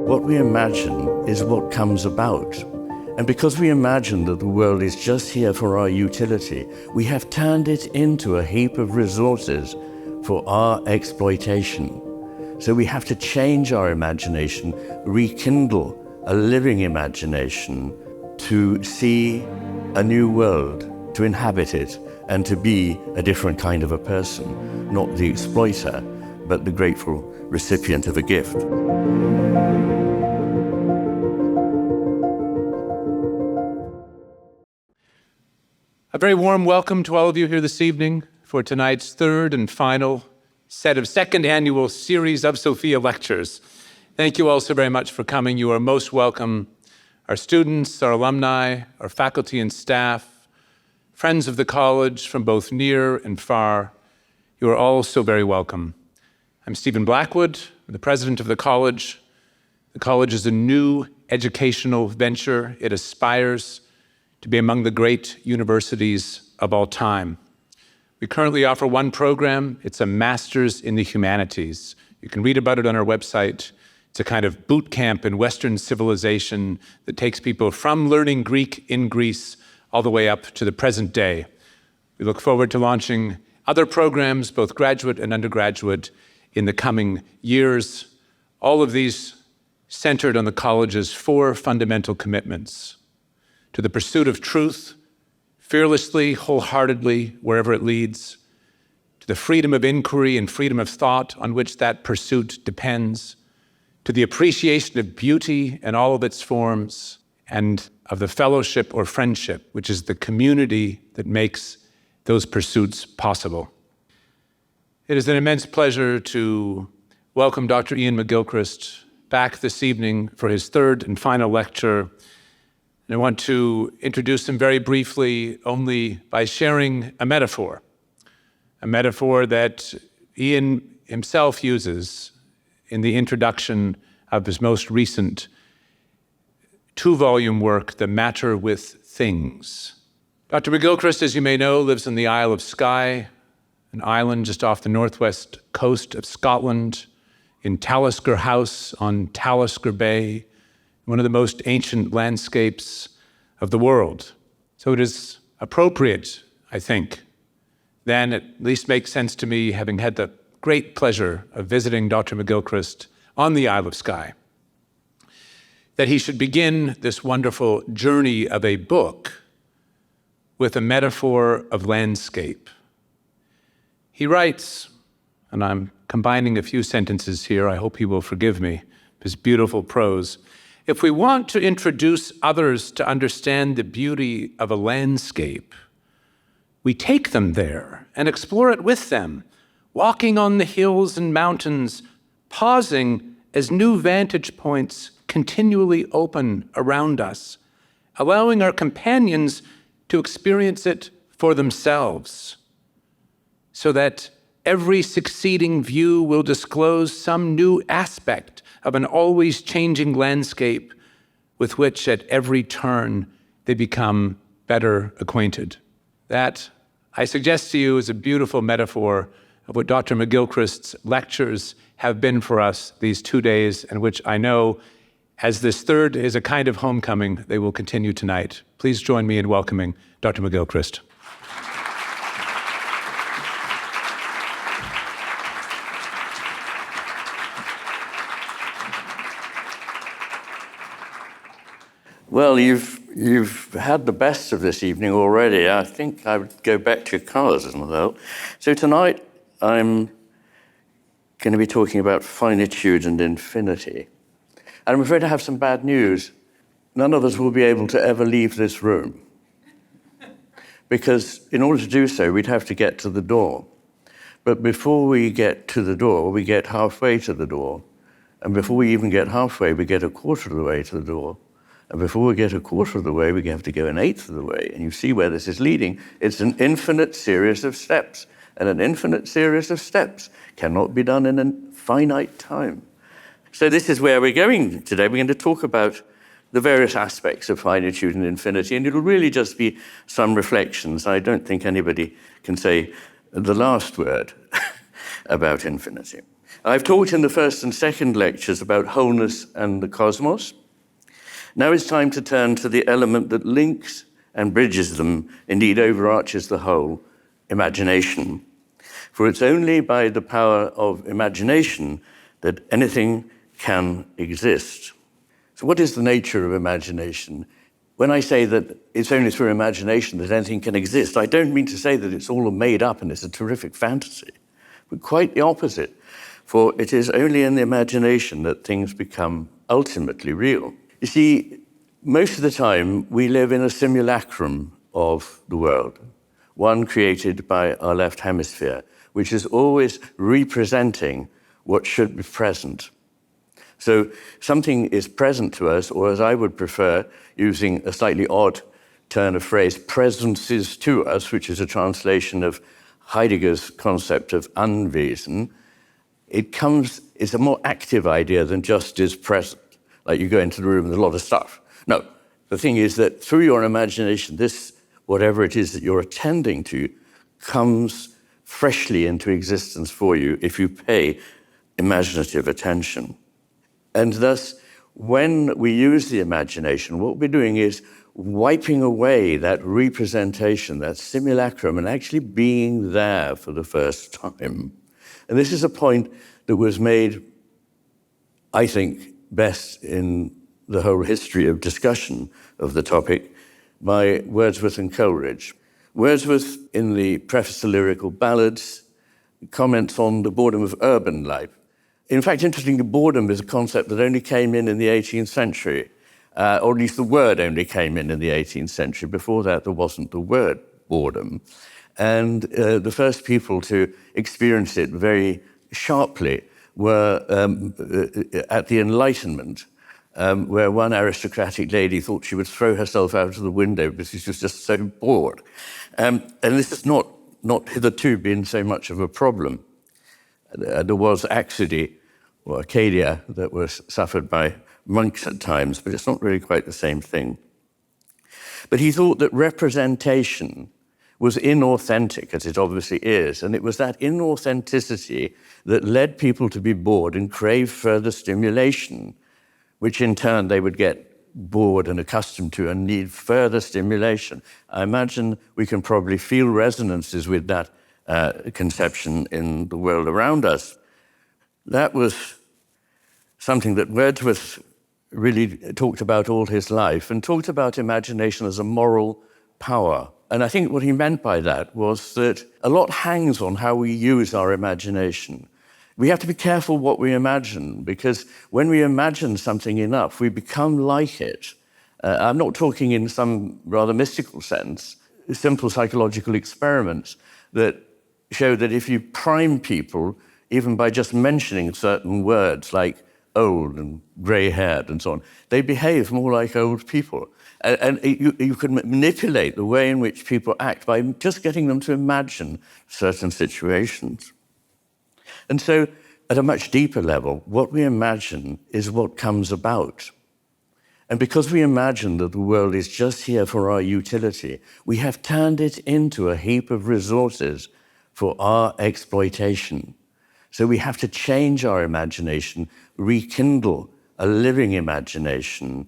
What we imagine is what comes about. And because we imagine that the world is just here for our utility, we have turned it into a heap of resources for our exploitation. So we have to change our imagination, rekindle a living imagination to see a new world, to inhabit it, and to be a different kind of a person, not the exploiter, but the grateful recipient of a gift. A very warm welcome to all of you here this evening for tonight's third and final set of second annual series of Sophia Lectures. Thank you all so very much for coming. You are most welcome. Our students, our alumni, our faculty and staff, friends of the college from both near and far, you are all so very welcome. I'm Stephen Blackwood, I'm the president of the college. The college is a new educational venture. It aspires to be among the great universities of all time. We currently offer one program. It's a Master's in the Humanities. You can read about it on our website. It's a kind of boot camp in Western civilization that takes people from learning Greek in Greece all the way up to the present day. We look forward to launching other programs, both graduate and undergraduate, in the coming years. All of these centered on the college's four fundamental commitments: to the pursuit of truth, fearlessly, wholeheartedly, wherever it leads; to the freedom of inquiry and freedom of thought on which that pursuit depends; to the appreciation of beauty in all of its forms; and of the fellowship or friendship, which is the community that makes those pursuits possible. It is an immense pleasure to welcome Dr. Iain McGilchrist back this evening for his third and final lecture. And I want to introduce him very briefly only by sharing a metaphor that Iain himself uses in the introduction of his most recent two-volume work, The Matter with Things. Dr. McGilchrist, as you may know, lives in the Isle of Skye, an island just off the northwest coast of Scotland, in Talisker House on Talisker Bay, one of the most ancient landscapes of the world. So it is appropriate, I think, then at least makes sense to me, having had the great pleasure of visiting Dr. McGilchrist on the Isle of Skye, that he should begin this wonderful journey of a book with a metaphor of landscape. He writes, and I'm combining a few sentences here, I hope he will forgive me, his beautiful prose. If we want to introduce others to understand the beauty of a landscape, we take them there and explore it with them, walking on the hills and mountains, pausing as new vantage points continually open around us, allowing our companions to experience it for themselves, so that every succeeding view will disclose some new aspect of an always changing landscape with which at every turn they become better acquainted. That, I suggest to you, is a beautiful metaphor of what Dr. McGilchrist's lectures have been for us these 2 days, and which I know, as this third is a kind of homecoming, they will continue tonight. Please join me in welcoming Dr. McGilchrist. Well, you've had the best of this evening already. I think I would go back to your colours as well. So tonight I'm going to be talking about finitude and infinity. And I'm afraid I have some bad news. None of us will be able to ever leave this room. Because in order to do so, we'd have to get to the door. But before we get to the door, we get halfway to the door. And before we even get halfway, we get a quarter of the way to the door. And before we get a quarter of the way, we have to go an eighth of the way. And you see where this is leading. It's an infinite series of steps. And an infinite series of steps cannot be done in a finite time. So this is where we're going today. We're going to talk about the various aspects of finitude and infinity, and it'll really just be some reflections. I don't think anybody can say the last word about infinity. I've talked in the first and second lectures about wholeness and the cosmos. Now it's time to turn to the element that links and bridges them, indeed overarches the whole, imagination. For it's only by the power of imagination that anything can exist. So what is the nature of imagination? When I say that it's only through imagination that anything can exist, I don't mean to say that it's all made up and it's a terrific fantasy, but quite the opposite. For it is only in the imagination that things become ultimately real. You see, most of the time we live in a simulacrum of the world, one created by our left hemisphere, which is always representing what should be present. So something is present to us, or as I would prefer, using a slightly odd turn of phrase, presences to us, which is a translation of Heidegger's concept of Anwesen. It's a more active idea than just is present, like you go into the room and there's a lot of stuff. No, the thing is that through your imagination, this, whatever it is that you're attending to, comes freshly into existence for you if you pay imaginative attention. And thus, when we use the imagination, what we're doing is wiping away that representation, that simulacrum, and actually being there for the first time. And this is a point that was made, I think, best in the whole history of discussion of the topic by Wordsworth and Coleridge. Wordsworth, in the preface to Lyrical Ballads, comments on the boredom of urban life. In fact, interestingly, boredom is a concept that only came in the 18th century, or at least the word only came in the 18th century. Before that, there wasn't the word boredom. And the first people to experience it very sharply were at the Enlightenment, where one aristocratic lady thought she would throw herself out of the window because she was just so bored. And this has not hitherto been so much of a problem. There was Acadia that was suffered by monks at times, but it's not really quite the same thing. But he thought that representation was inauthentic, as it obviously is, and it was that inauthenticity that led people to be bored and crave further stimulation, which in turn they would get bored and accustomed to and need further stimulation. I imagine we can probably feel resonances with that conception in the world around us. That was something that Wordsworth really talked about all his life and talked about imagination as a moral power. And I think what he meant by that was that a lot hangs on how we use our imagination. We have to be careful what we imagine, because when we imagine something enough, we become like it. I'm not talking in some rather mystical sense, simple psychological experiments that show that if you prime people, even by just mentioning certain words like old and grey-haired and so on, they behave more like old people. And you can manipulate the way in which people act by just getting them to imagine certain situations. And so, at a much deeper level, what we imagine is what comes about. And because we imagine that the world is just here for our utility, we have turned it into a heap of resources for our exploitation. So we have to change our imagination, rekindle a living imagination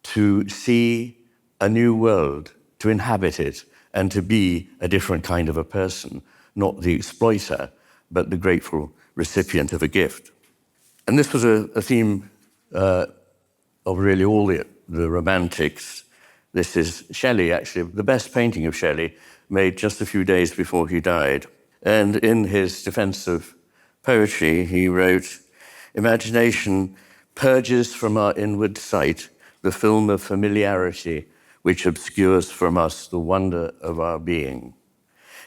to see a new world, to inhabit it, and to be a different kind of a person, not the exploiter, but the grateful recipient of a gift. And this was a theme of really all the romantics. This is Shelley, actually, the best painting of Shelley, made just a few days before he died. And in his defense of poetry, he wrote, "Imagination purges from our inward sight the film of familiarity which obscures from us the wonder of our being.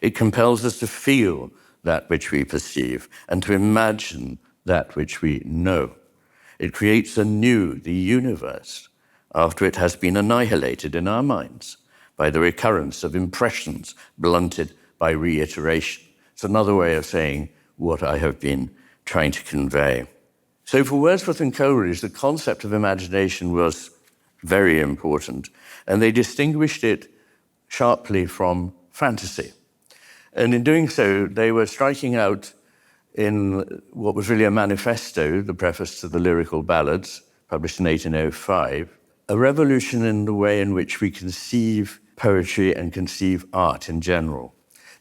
It compels us to feel that which we perceive and to imagine that which we know. It creates anew the universe after it has been annihilated in our minds by the recurrence of impressions blunted by reiteration." It's another way of saying what I have been trying to convey. So for Wordsworth and Coleridge, the concept of imagination was very important, and they distinguished it sharply from fantasy. And in doing so, they were striking out in what was really a manifesto, the preface to the Lyrical Ballads, published in 1805, a revolution in the way in which we conceive poetry and conceive art in general.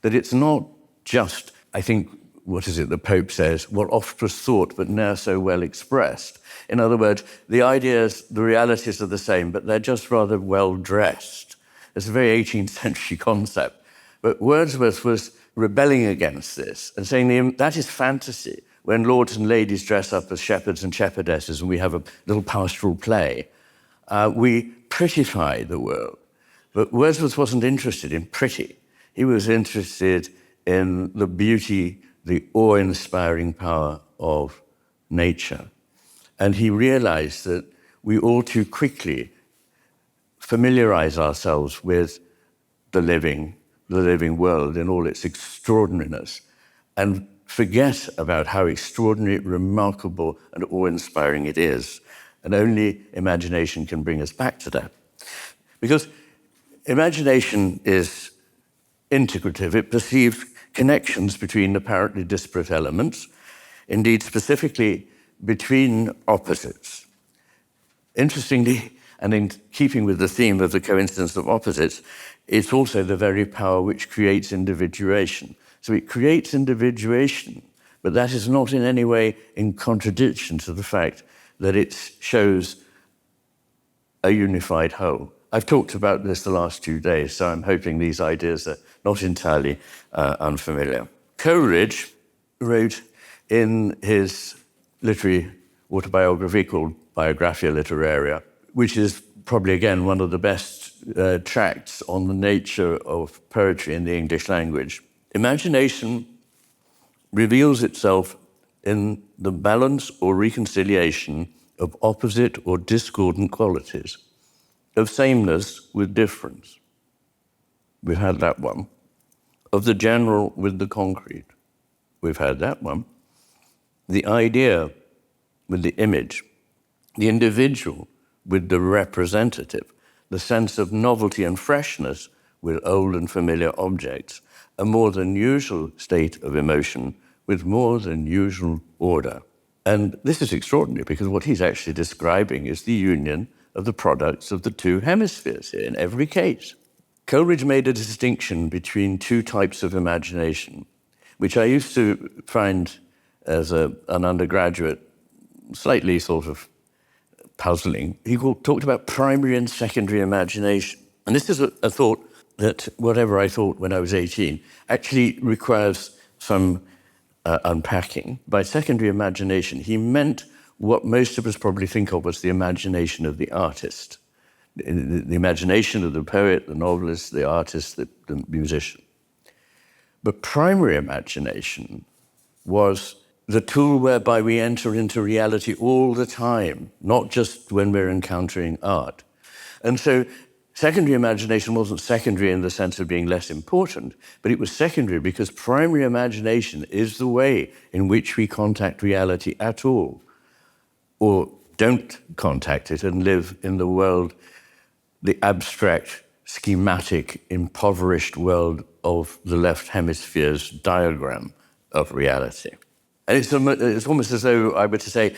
That it's not just, I think, what is it the Pope says, what oft was thought but ne'er so well expressed. In other words, the ideas, the realities are the same, but they're just rather well dressed. It's a very 18th century concept. But Wordsworth was rebelling against this and saying that is fantasy. When lords and ladies dress up as shepherds and shepherdesses and we have a little pastoral play, we prettify the world. But Wordsworth wasn't interested in pretty. He was interested in the beauty, the awe-inspiring power of nature. And he realized that we all too quickly familiarize ourselves with the living world in all its extraordinariness and forget about how extraordinary, remarkable, and awe-inspiring it is. And only imagination can bring us back to that. Because imagination is integrative. It perceives connections between apparently disparate elements, indeed specifically between opposites. Interestingly, and in keeping with the theme of the coincidence of opposites, it's also the very power which creates individuation. So it creates individuation, but that is not in any way in contradiction to the fact that it shows a unified whole. I've talked about this the last 2 days, so I'm hoping these ideas are not entirely unfamiliar. Coleridge wrote in his literary autobiography called Biographia Literaria, which is probably, again, one of the best tracts on the nature of poetry in the English language. Imagination reveals itself in the balance or reconciliation of opposite or discordant qualities, of sameness with difference. We've had that one. Of the general with the concrete. We've had that one. The idea with the image. The individual with the representative. The sense of novelty and freshness with old and familiar objects. A more than usual state of emotion with more than usual order. And this is extraordinary because what he's actually describing is the union of the products of the two hemispheres here in every case. Coleridge made a distinction between two types of imagination, which I used to find as an undergraduate slightly sort of puzzling. He talked about primary and secondary imagination. And this is a thought that whatever I thought when I was 18 actually requires some unpacking. By secondary imagination, he meant what most of us probably think of as the imagination of the artist. The imagination of the poet, the novelist, the artist, the musician. But primary imagination was the tool whereby we enter into reality all the time, not just when we're encountering art. And so secondary imagination wasn't secondary in the sense of being less important, but it was secondary because primary imagination is the way in which we contact reality at all, or don't contact it and live in the world, the abstract, schematic, impoverished world of the left hemisphere's diagram of reality. And it's almost as though I were to say,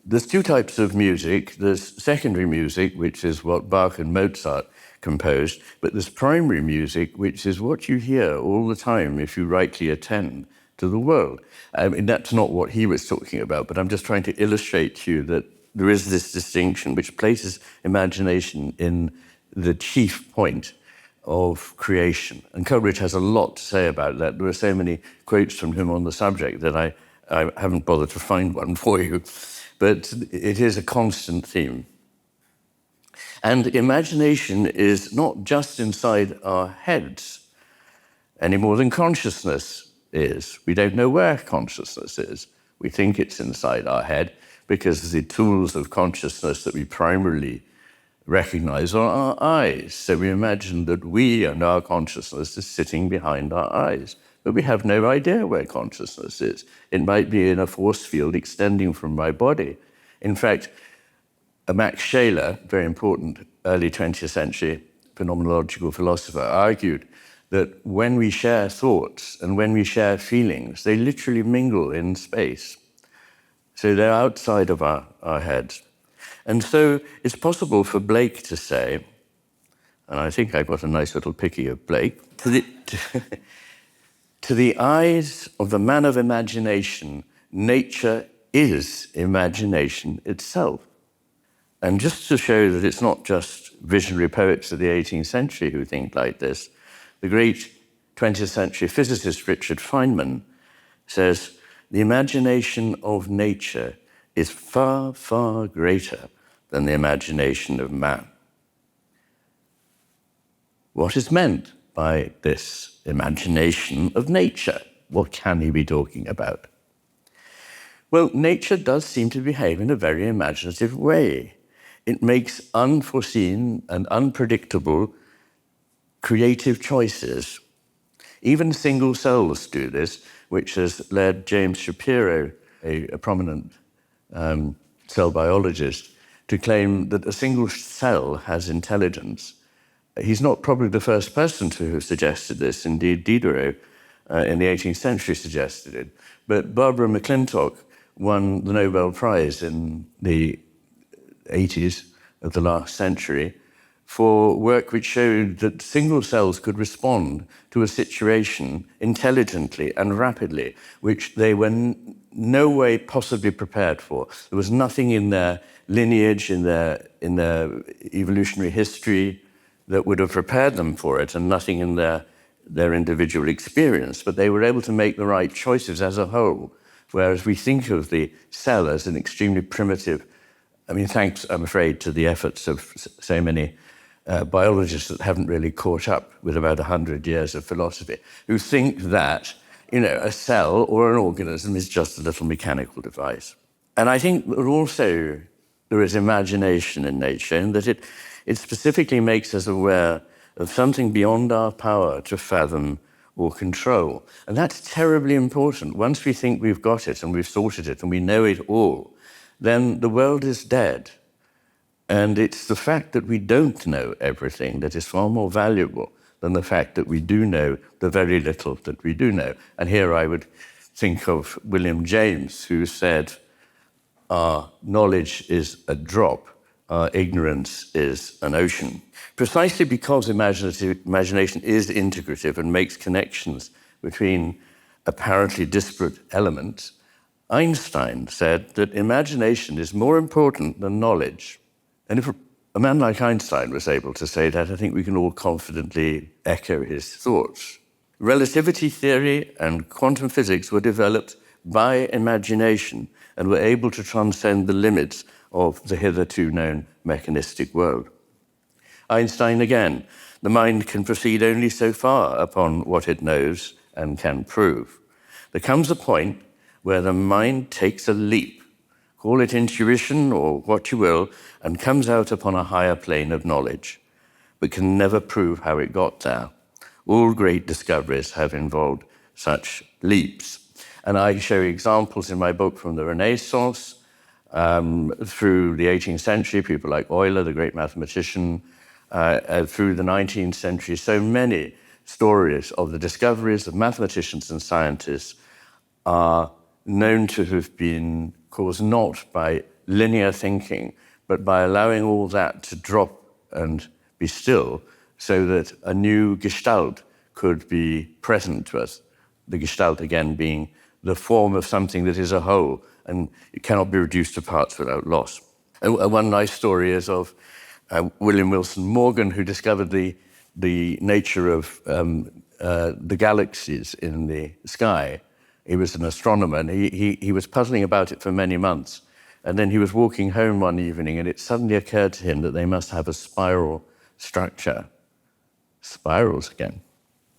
there's two types of music. There's secondary music, which is what Bach and Mozart composed, but there's primary music, which is what you hear all the time if you rightly attend to the world. I mean, that's not what he was talking about, but I'm just trying to illustrate to you that there is this distinction which places imagination in the chief point of creation. And Coleridge has a lot to say about that. There are so many quotes from him on the subject that I haven't bothered to find one for you. But it is a constant theme. And imagination is not just inside our heads any more than consciousness is. We don't know where consciousness is. We think it's inside our head because the tools of consciousness that we primarily recognize are our eyes. So we imagine that we and our consciousness is sitting behind our eyes. But we have no idea where consciousness is. It might be in a force field extending from my body. In fact, Max Scheler, very important early 20th century phenomenological philosopher, argued that when we share thoughts and when we share feelings, they literally mingle in space. So they're outside of our heads. And so it's possible for Blake to say, and I think I've got a nice little picky of Blake, to the eyes of the man of imagination, nature is imagination itself. And just to show that it's not just visionary poets of the 18th century who think like this, the great 20th century physicist Richard Feynman says, the imagination of nature is far, far greater than the imagination of man. What is meant by this imagination of nature? What can he be talking about? Well, nature does seem to behave in a very imaginative way. It makes unforeseen and unpredictable creative choices. Even single cells do this, which has led James Shapiro, a prominent cell biologist, to claim that a single cell has intelligence. He's not probably the first person to have suggested this. Indeed, Diderot in the 18th century suggested it. But Barbara McClintock won the Nobel Prize in the 80s of the last century for work which showed that single cells could respond to a situation intelligently and rapidly, which they were no way possibly prepared for. There was nothing in their lineage, in their evolutionary history that would have prepared them for it, and nothing in their individual experience. But they were able to make the right choices as a whole, whereas we think of the cell as an extremely primitive, thanks, I'm afraid, to the efforts of so many biologists that haven't really caught up with about 100 years of philosophy, who think that, a cell or an organism is just a little mechanical device. And I think that also there is imagination in nature, and that it specifically makes us aware of something beyond our power to fathom or control. And that's terribly important. Once we think we've got it and we've sorted it and we know it all, then the world is dead. And it's the fact that we don't know everything that is far more valuable than the fact that we do know the very little that we do know. And here I would think of William James, who said, our knowledge is a drop, our ignorance is an ocean. Precisely because imagination is integrative and makes connections between apparently disparate elements, Einstein said that imagination is more important than knowledge. And if a man like Einstein was able to say that, I think we can all confidently echo his thoughts. Relativity theory and quantum physics were developed by imagination and were able to transcend the limits of the hitherto known mechanistic world. Einstein again, the mind can proceed only so far upon what it knows and can prove. There comes a point where the mind takes a leap, call it intuition or what you will, and comes out upon a higher plane of knowledge, but can never prove how it got there. All great discoveries have involved such leaps. And I show examples in my book from the Renaissance, through the 18th century, people like Euler, the great mathematician, through the 19th century, so many stories of the discoveries of mathematicians and scientists are known to have been caused not by linear thinking, but by allowing all that to drop and be still so that a new gestalt could be present to us. The gestalt, again, being the form of something that is a whole, and it cannot be reduced to parts without loss. And one nice story is of William Wilson Morgan, who discovered the nature of the galaxies in the sky. He was an astronomer, and he was puzzling about it for many months. And then he was walking home one evening, and it suddenly occurred to him that they must have a spiral structure. Spirals again.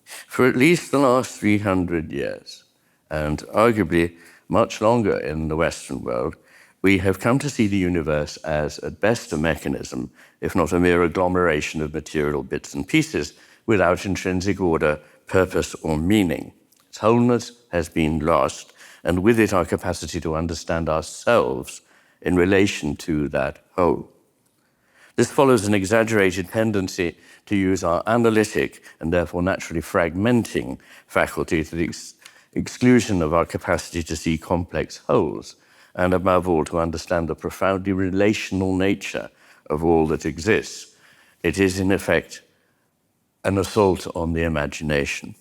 For at least the last 300 years, and arguably much longer in the Western world, we have come to see the universe as, at best, a mechanism, if not a mere agglomeration of material bits and pieces, without intrinsic order, purpose, or meaning. Its wholeness has been lost, and with it our capacity to understand ourselves in relation to that whole. This follows an exaggerated tendency to use our analytic and therefore naturally fragmenting faculty to the exclusion of our capacity to see complex wholes, and above all, to understand the profoundly relational nature of all that exists. It is, in effect, an assault on the imagination.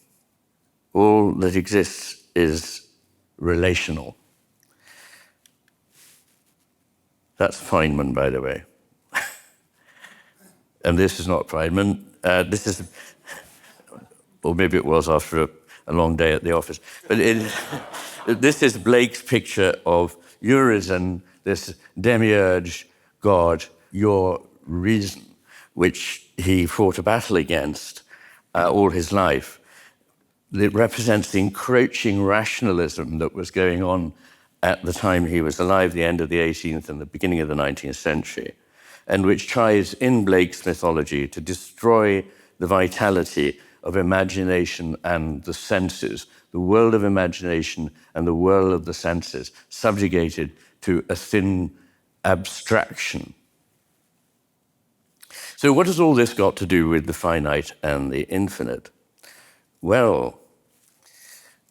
All that exists is relational. That's Feynman, by the way. And this is not Feynman. This is, or maybe it was after a long day at the office. But this is Blake's picture of Urizen, this demiurge god, your reason, which he fought a battle against all his life. It represents the encroaching rationalism that was going on at the time he was alive, the end of the 18th and the beginning of the 19th century, and which tries in Blake's mythology to destroy the vitality of imagination and the senses, the world of imagination and the world of the senses, subjugated to a thin abstraction. So what has all this got to do with the finite and the infinite? Well,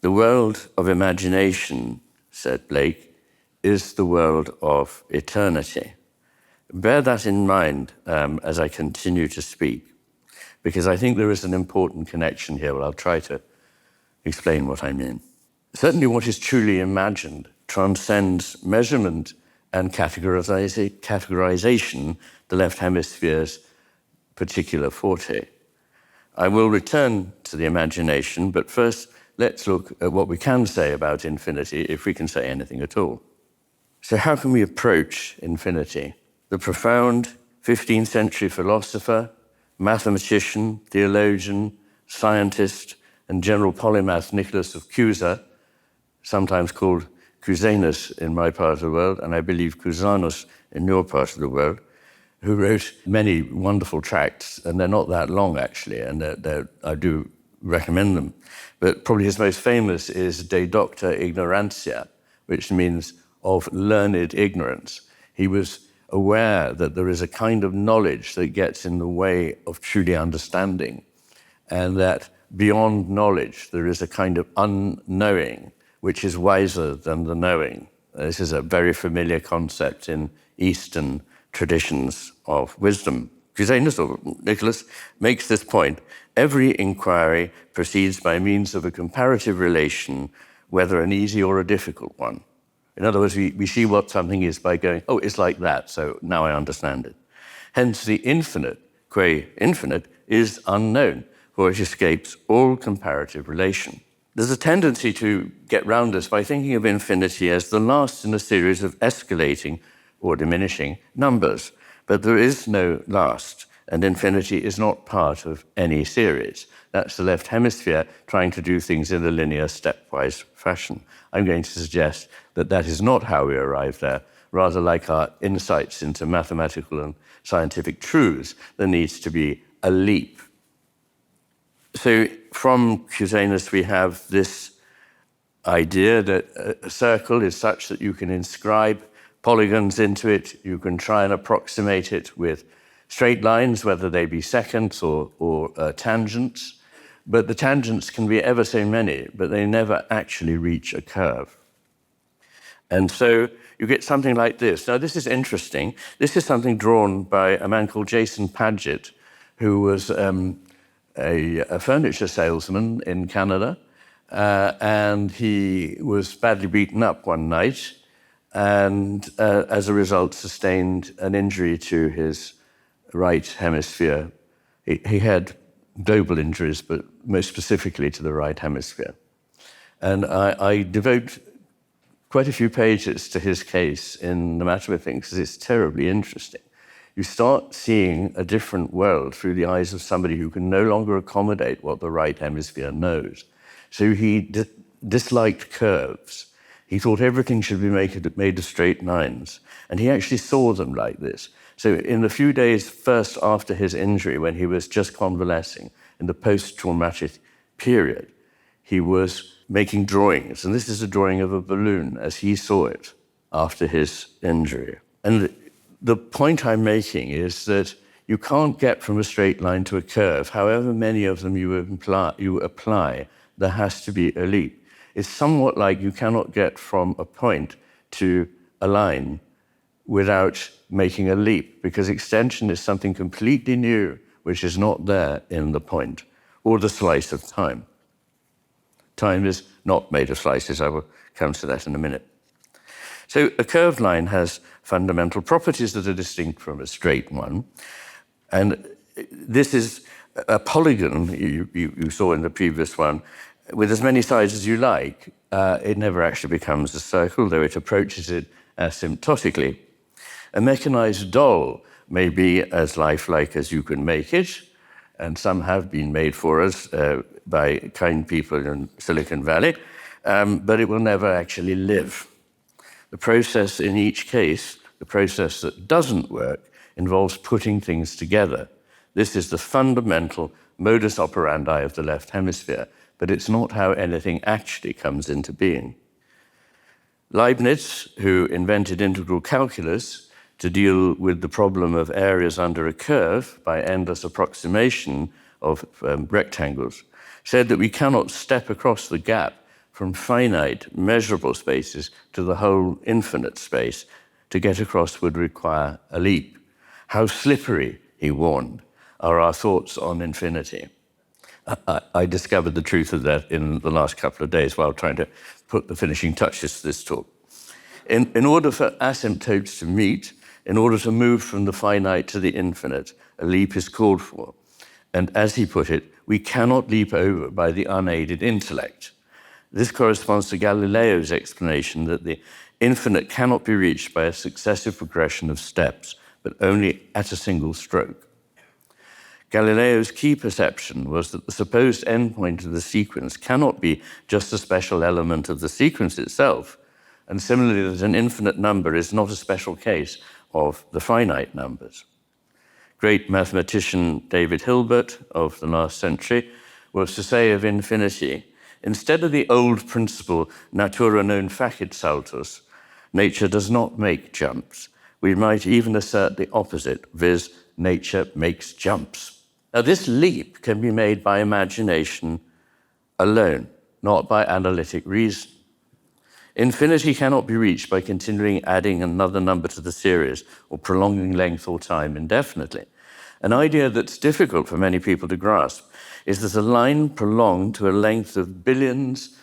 the world of imagination, said Blake, is the world of eternity. Bear that in mind as I continue to speak, because I think there is an important connection here. Well, I'll try to explain what I mean. Certainly what is truly imagined transcends measurement and categorization, the left hemisphere's particular forte. I will return to the imagination, but first let's look at what we can say about infinity, if we can say anything at all. So how can we approach infinity? The profound 15th century philosopher, mathematician, theologian, scientist, and general polymath Nicholas of Cusa, sometimes called Cusanus in my part of the world, and I believe Cusanus in your part of the world, who wrote many wonderful tracts, and they're not that long actually, and I do recommend them. But probably his most famous is De Docta Ignorantia, which means of learned ignorance. He was aware that there is a kind of knowledge that gets in the way of truly understanding, and that beyond knowledge there is a kind of unknowing, which is wiser than the knowing. This is a very familiar concept in Eastern traditions of wisdom. Cusanus, or Nicholas, makes this point. Every inquiry proceeds by means of a comparative relation, whether an easy or a difficult one. In other words, we see what something is by going, oh, it's like that, so now I understand it. Hence, the infinite, qua infinite, is unknown, for it escapes all comparative relation. There's a tendency to get round this by thinking of infinity as the last in a series of escalating or diminishing numbers. But there is no last, and infinity is not part of any series. That's the left hemisphere trying to do things in a linear, stepwise fashion. I'm going to suggest that that is not how we arrive there. Rather, like our insights into mathematical and scientific truths, there needs to be a leap. So from Cusanus, we have this idea that a circle is such that you can inscribe polygons into it. You can try and approximate it with straight lines, whether they be seconds or tangents. But the tangents can be ever so many, but they never actually reach a curve. And so you get something like this. Now, this is interesting. This is something drawn by a man called Jason Paget, who was a furniture salesman in Canada. And he was badly beaten up one night, and as a result sustained an injury to his right hemisphere. He had global injuries, but most specifically to the right hemisphere. And I devote quite a few pages to his case in The Matter of Things, because it's terribly interesting. You start seeing a different world through the eyes of somebody who can no longer accommodate what the right hemisphere knows. So he disliked curves. He thought everything should be made of straight lines. And he actually saw them like this. So in the few days first after his injury, when he was just convalescing, in the post-traumatic period, he was making drawings. And this is a drawing of a balloon as he saw it after his injury. And the point I'm making is that you can't get from a straight line to a curve. However many of them you apply, there has to be a leap. It's somewhat like you cannot get from a point to a line without making a leap, because extension is something completely new, which is not there in the point, or the slice of time. Time is not made of slices. I will come to that in a minute. So a curved line has fundamental properties that are distinct from a straight one. And this is a polygon you saw in the previous one, with as many sides as you like. It never actually becomes a circle, though it approaches it asymptotically. A mechanized doll may be as lifelike as you can make it, and some have been made for us by kind people in Silicon Valley, but it will never actually live. The process in each case, the process that doesn't work, involves putting things together. This is the fundamental modus operandi of the left hemisphere, but it's not how anything actually comes into being. Leibniz, who invented integral calculus to deal with the problem of areas under a curve by endless approximation of rectangles, said that we cannot step across the gap from finite, measurable spaces to the whole infinite space. To get across would require a leap. How slippery, he warned, are our thoughts on infinity. I discovered the truth of that in the last couple of days while trying to put the finishing touches to this talk. In order for asymptotes to meet, in order to move from the finite to the infinite, a leap is called for. And as he put it, we cannot leap over by the unaided intellect. This corresponds to Galileo's explanation that the infinite cannot be reached by a successive progression of steps, but only at a single stroke. Galileo's key perception was that the supposed endpoint of the sequence cannot be just a special element of the sequence itself, and similarly that an infinite number is not a special case of the finite numbers. Great mathematician David Hilbert of the last century was to say of infinity, instead of the old principle, natura non facit saltus, nature does not make jumps. We might even assert the opposite, viz., nature makes jumps. Now, this leap can be made by imagination alone, not by analytic reason. Infinity cannot be reached by continuing adding another number to the series or prolonging length or time indefinitely. An idea that's difficult for many people to grasp is that a line prolonged to a length of billions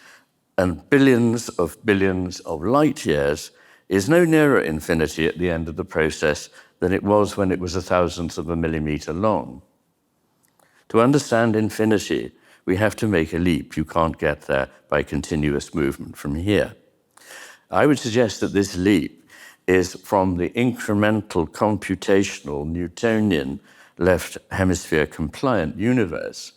and billions of light years is no nearer infinity at the end of the process than it was when it was 1,000th of a millimeter long. To understand infinity, we have to make a leap. You can't get there by continuous movement from here. I would suggest that this leap is from the incremental, computational, Newtonian, left hemisphere compliant universe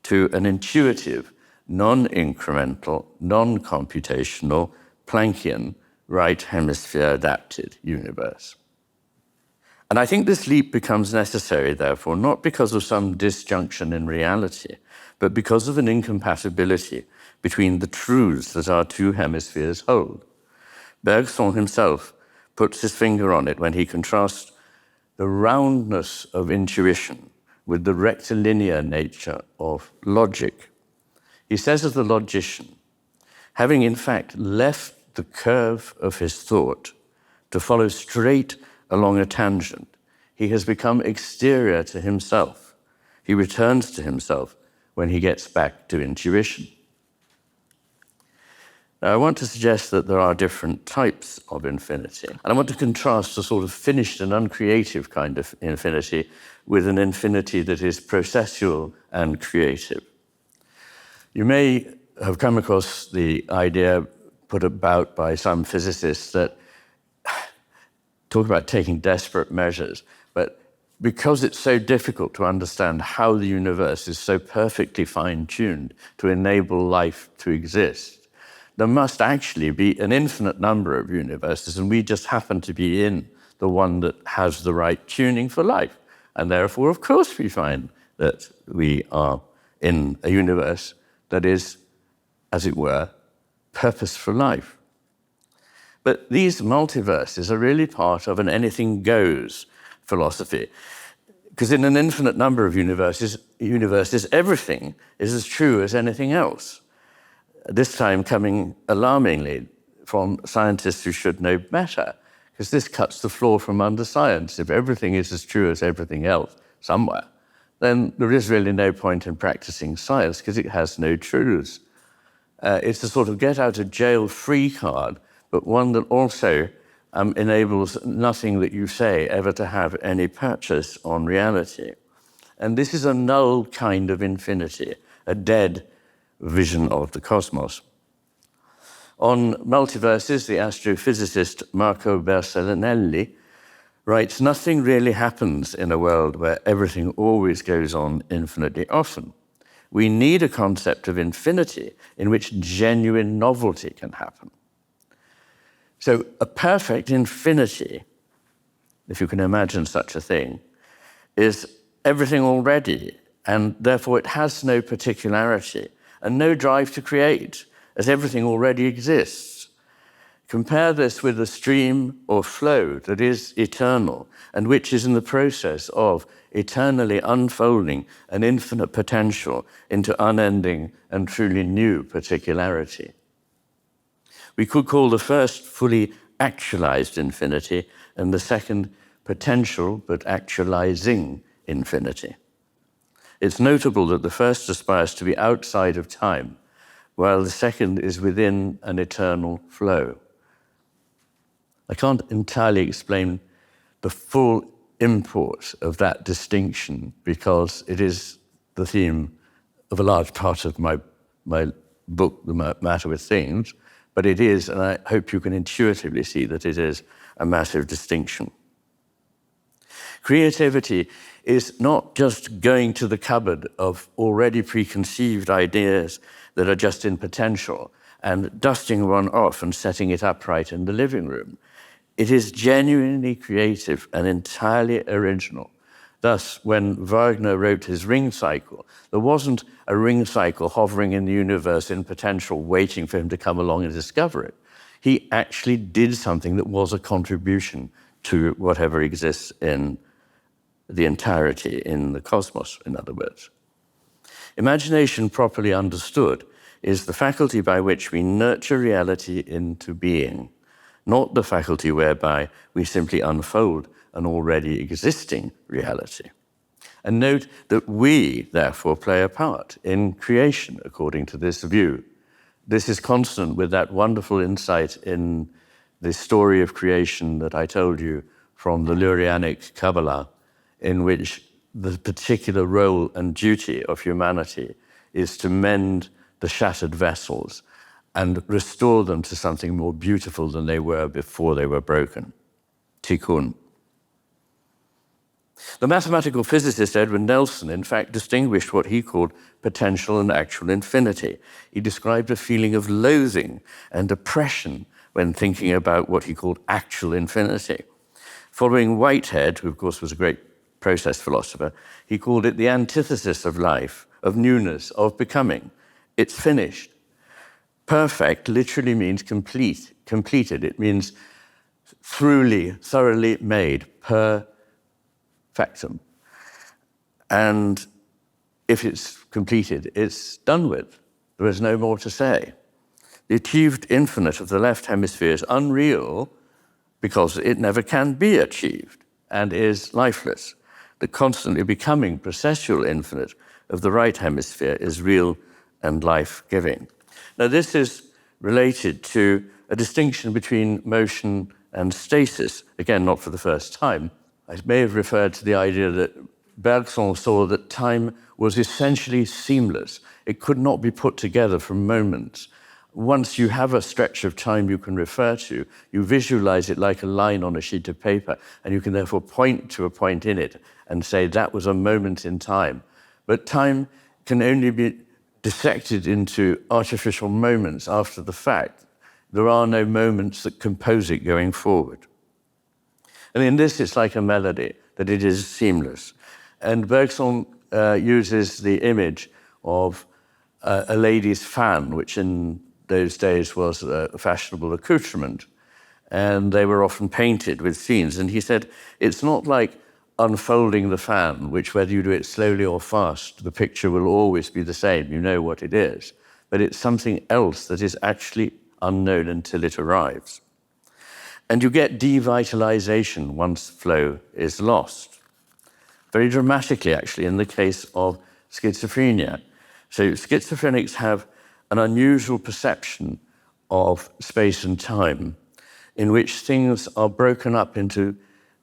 to an intuitive, non-incremental, non-computational, Planckian, right hemisphere adapted universe. And I think this leap becomes necessary, therefore, not because of some disjunction in reality, but because of an incompatibility between the truths that our two hemispheres hold. Bergson himself puts his finger on it when he contrasts the roundness of intuition with the rectilinear nature of logic. He says of the logician, having in fact left the curve of his thought to follow straight along a tangent, he has become exterior to himself. He returns to himself when he gets back to intuition. Now, I want to suggest that there are different types of infinity, and I want to contrast a sort of finished and uncreative kind of infinity with an infinity that is processual and creative. You may have come across the idea put about by some physicists that talk about taking desperate measures, but because it's so difficult to understand how the universe is so perfectly fine-tuned to enable life to exist, there must actually be an infinite number of universes, and we just happen to be in the one that has the right tuning for life. And therefore, of course, we find that we are in a universe that is, as it were, purpose for life. But these multiverses are really part of an anything goes philosophy. Because in an infinite number of universes, everything is as true as anything else. This time coming alarmingly from scientists who should know better, because this cuts the floor from under science. If everything is as true as everything else somewhere, then there is really no point in practicing science because it has no truths. It's a sort of get-out-of-jail-free card, but one that also enables nothing that you say ever to have any purchase on reality. And this is a null kind of infinity, a dead vision of the cosmos. On multiverses, the astrophysicist Marco Bersalinelli writes, nothing really happens in a world where everything always goes on infinitely often. We need a concept of infinity in which genuine novelty can happen. So a perfect infinity, if you can imagine such a thing, is everything already, and therefore it has no particularity and no drive to create, as everything already exists. Compare this with a stream or flow that is eternal and which is in the process of eternally unfolding an infinite potential into unending and truly new particularity. We could call the first fully actualized infinity and the second potential but actualizing infinity. It's notable that the first aspires to be outside of time, while the second is within an eternal flow. I can't entirely explain the full import of that distinction because it is the theme of a large part of my book, The Matter with Things, but it is, and I hope you can intuitively see that it is a massive distinction. Creativity is not just going to the cupboard of already preconceived ideas that are just in potential and dusting one off and setting it upright in the living room. It is genuinely creative and entirely original. Thus, when Wagner wrote his Ring Cycle, there wasn't a ring cycle hovering in the universe in potential waiting for him to come along and discover it. He actually did something that was a contribution to whatever exists in the entirety in the cosmos, in other words. Imagination, properly understood, is the faculty by which we nurture reality into being, not the faculty whereby we simply unfold an already existing reality. And note that we, therefore, play a part in creation, according to this view. This is consonant with that wonderful insight in the story of creation that I told you from the Lurianic Kabbalah, in which the particular role and duty of humanity is to mend the shattered vessels and restore them to something more beautiful than they were before they were broken. Tikkun. The mathematical physicist Edwin Nelson, in fact, distinguished what he called potential and actual infinity. He described a feeling of loathing and oppression when thinking about what he called actual infinity. Following Whitehead, who of course was a great process philosopher, he called it the antithesis of life, of newness, of becoming. It's finished. Perfect literally means complete, completed. It means thoroughly made, perfectum. And if it's completed, it's done with. There is no more to say. The achieved infinite of the left hemisphere is unreal because it never can be achieved and is lifeless. The constantly becoming processual infinite of the right hemisphere is real and life-giving. Now, this is related to a distinction between motion and stasis, again, not for the first time. I may have referred to the idea that Bergson saw that time was essentially seamless. It could not be put together from moments. Once you have a stretch of time you can refer to, you visualize it like a line on a sheet of paper, and you can therefore point to a point in it and say that was a moment in time. But time can only be dissected into artificial moments after the fact. There are no moments that compose it going forward. And in this, it's like a melody, that it is seamless. And Bergson uses the image of a lady's fan, which in those days was a fashionable accoutrement. and they were often painted with scenes. And he said, it's not like unfolding the fan, which whether you do it slowly or fast, the picture will always be the same. You know what it is. But it's something else that is actually unknown until it arrives. And you get devitalization once flow is lost. Very dramatically, actually, in the case of schizophrenia. So schizophrenics have an unusual perception of space and time in which things are broken up into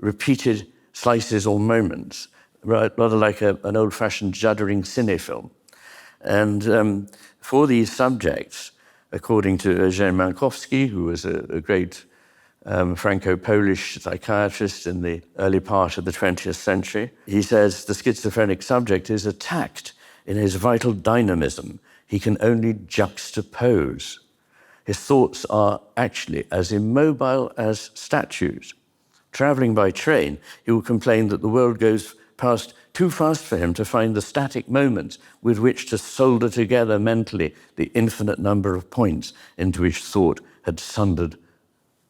repeated slices or moments, rather like an old-fashioned juddering cinefilm. And for these subjects, according to Iain McGilchrist, who was a great Franco-Polish psychiatrist in the early part of the 20th century, he says the schizophrenic subject is attacked in his vital dynamism. He can only juxtapose. His thoughts are actually as immobile as statues. Traveling by train, he will complain that the world goes past too fast for him to find the static moments with which to solder together mentally the infinite number of points into which thought had sundered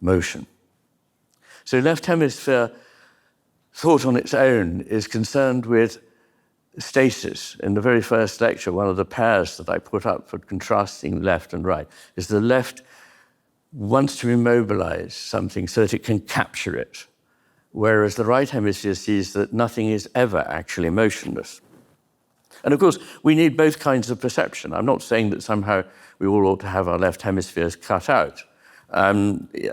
motion. So left hemisphere thought on its own is concerned with stasis. In the very first lecture, one of the pairs that I put up for contrasting left and right is the left wants to immobilize something so that it can capture it, whereas the right hemisphere sees that nothing is ever actually motionless. And of course, we need both kinds of perception. I'm not saying that somehow we all ought to have our left hemispheres cut out. They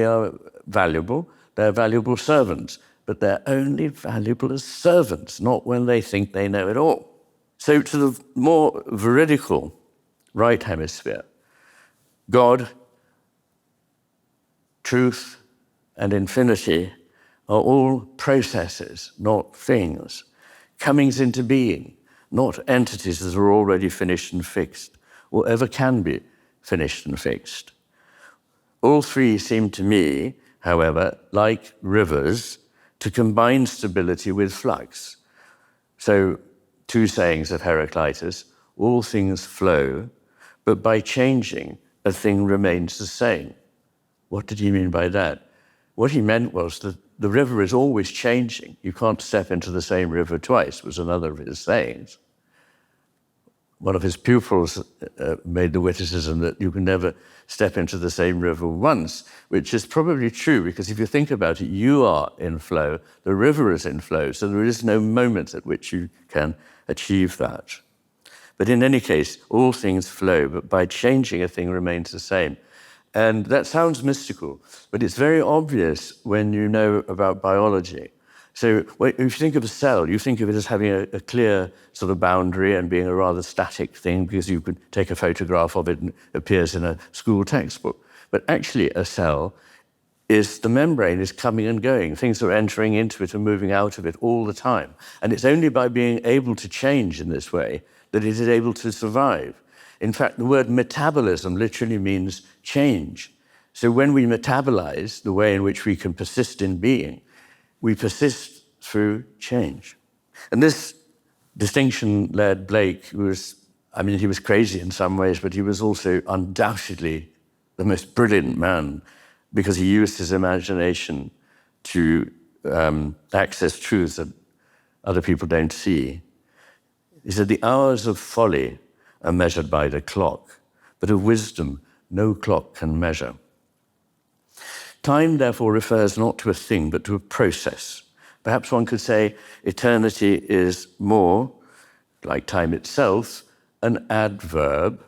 are valuable. They're valuable servants, but they're only valuable as servants, not when they think they know it all. So to the more veridical right hemisphere, God, truth, and infinity are all processes, not things, comings into being, not entities that are already finished and fixed, or ever can be finished and fixed. All three seem to me, however, like rivers, to combine stability with flux. So, two sayings of Heraclitus, all things flow, but by changing, a thing remains the same. What did he mean by that? What he meant was that the river is always changing. You can't step into the same river twice, was another of his sayings. One of his pupils made the witticism that you can never step into the same river once, which is probably true, because if you think about it, you are in flow, the river is in flow, so there is no moment at which you can achieve that. But in any case, all things flow, but by changing, a thing remains the same. And that sounds mystical, but it's very obvious when you know about biology. So if you think of a cell, you think of it as having a clear sort of boundary and being a rather static thing because you could take a photograph of it and it appears in a school textbook. But actually a cell is, the membrane is coming and going. Things are entering into it and moving out of it all the time. And it's only by being able to change in this way that it is able to survive. In fact, the word metabolism literally means change. So when we metabolize, the way in which we can persist in being, we persist through change. And this distinction led Blake, he was crazy in some ways, but he was also undoubtedly the most brilliant man because he used his imagination to access truths that other people don't see. He said, the hours of folly are measured by the clock, but of wisdom no clock can measure. Time, therefore, refers not to a thing, but to a process. Perhaps one could say eternity is more, like time itself, an adverb,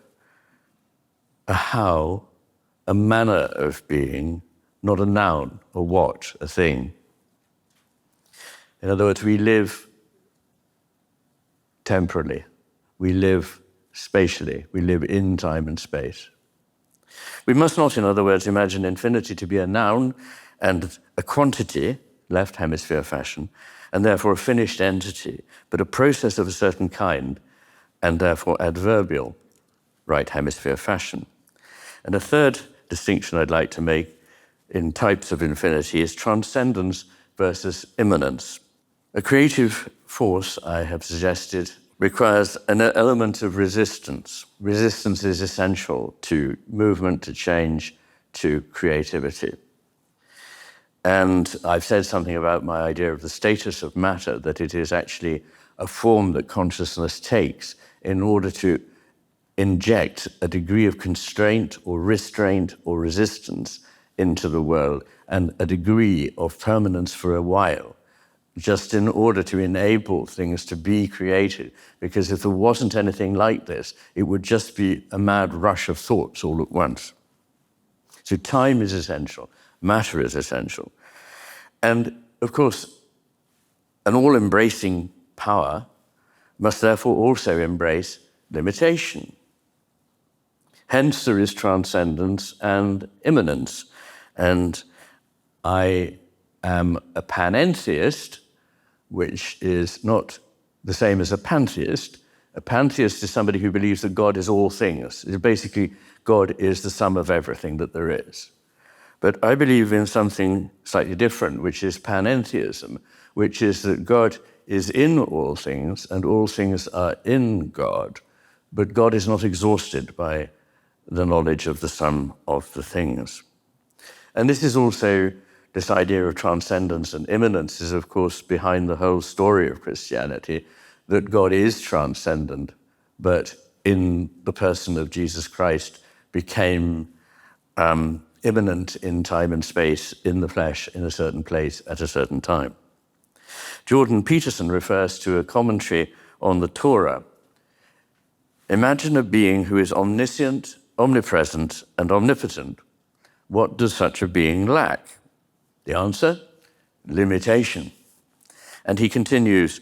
a how, a manner of being, not a noun, a what, a thing. In other words, we live temporally, we live spatially, we live in time and space. We must not, in other words, imagine infinity to be a noun and a quantity, left hemisphere fashion, and therefore a finished entity, but a process of a certain kind, and therefore adverbial, right hemisphere fashion. And a third distinction I'd like to make in types of infinity is transcendence versus immanence. A creative force, I have suggested, requires an element of resistance. Resistance is essential to movement, to change, to creativity. And I've said something about my idea of the status of matter, that it is actually a form that consciousness takes in order to inject a degree of constraint or restraint or resistance into the world, and a degree of permanence for a while, just in order to enable things to be created. Because if there wasn't anything like this, it would just be a mad rush of thoughts all at once. So time is essential, matter is essential. And of course, an all-embracing power must therefore also embrace limitation. Hence there is transcendence and immanence. And I am a panentheist, which is not the same as a pantheist. A pantheist is somebody who believes that God is all things. Basically, God is the sum of everything that there is. But I believe in something slightly different, which is panentheism, which is that God is in all things and all things are in God, but God is not exhausted by the knowledge of the sum of the things. And this is also, this idea of transcendence and immanence is, of course, behind the whole story of Christianity, that God is transcendent, but in the person of Jesus Christ became immanent in time and space, in the flesh, in a certain place, at a certain time. Jordan Peterson refers to a commentary on the Torah. Imagine a being who is omniscient, omnipresent, and omnipotent. What does such a being lack? The answer? Limitation. And he continues,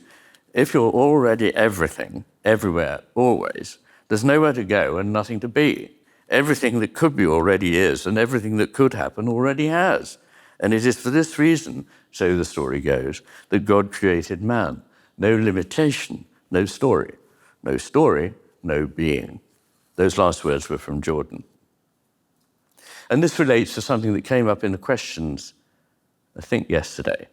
if you're already everything, everywhere, always, there's nowhere to go and nothing to be. Everything that could be already is, and everything that could happen already has. And it is for this reason, so the story goes, that God created man. No limitation, no story. No story, no being. Those last words were from Jordan. And this relates to something that came up in the questions, I think yesterday,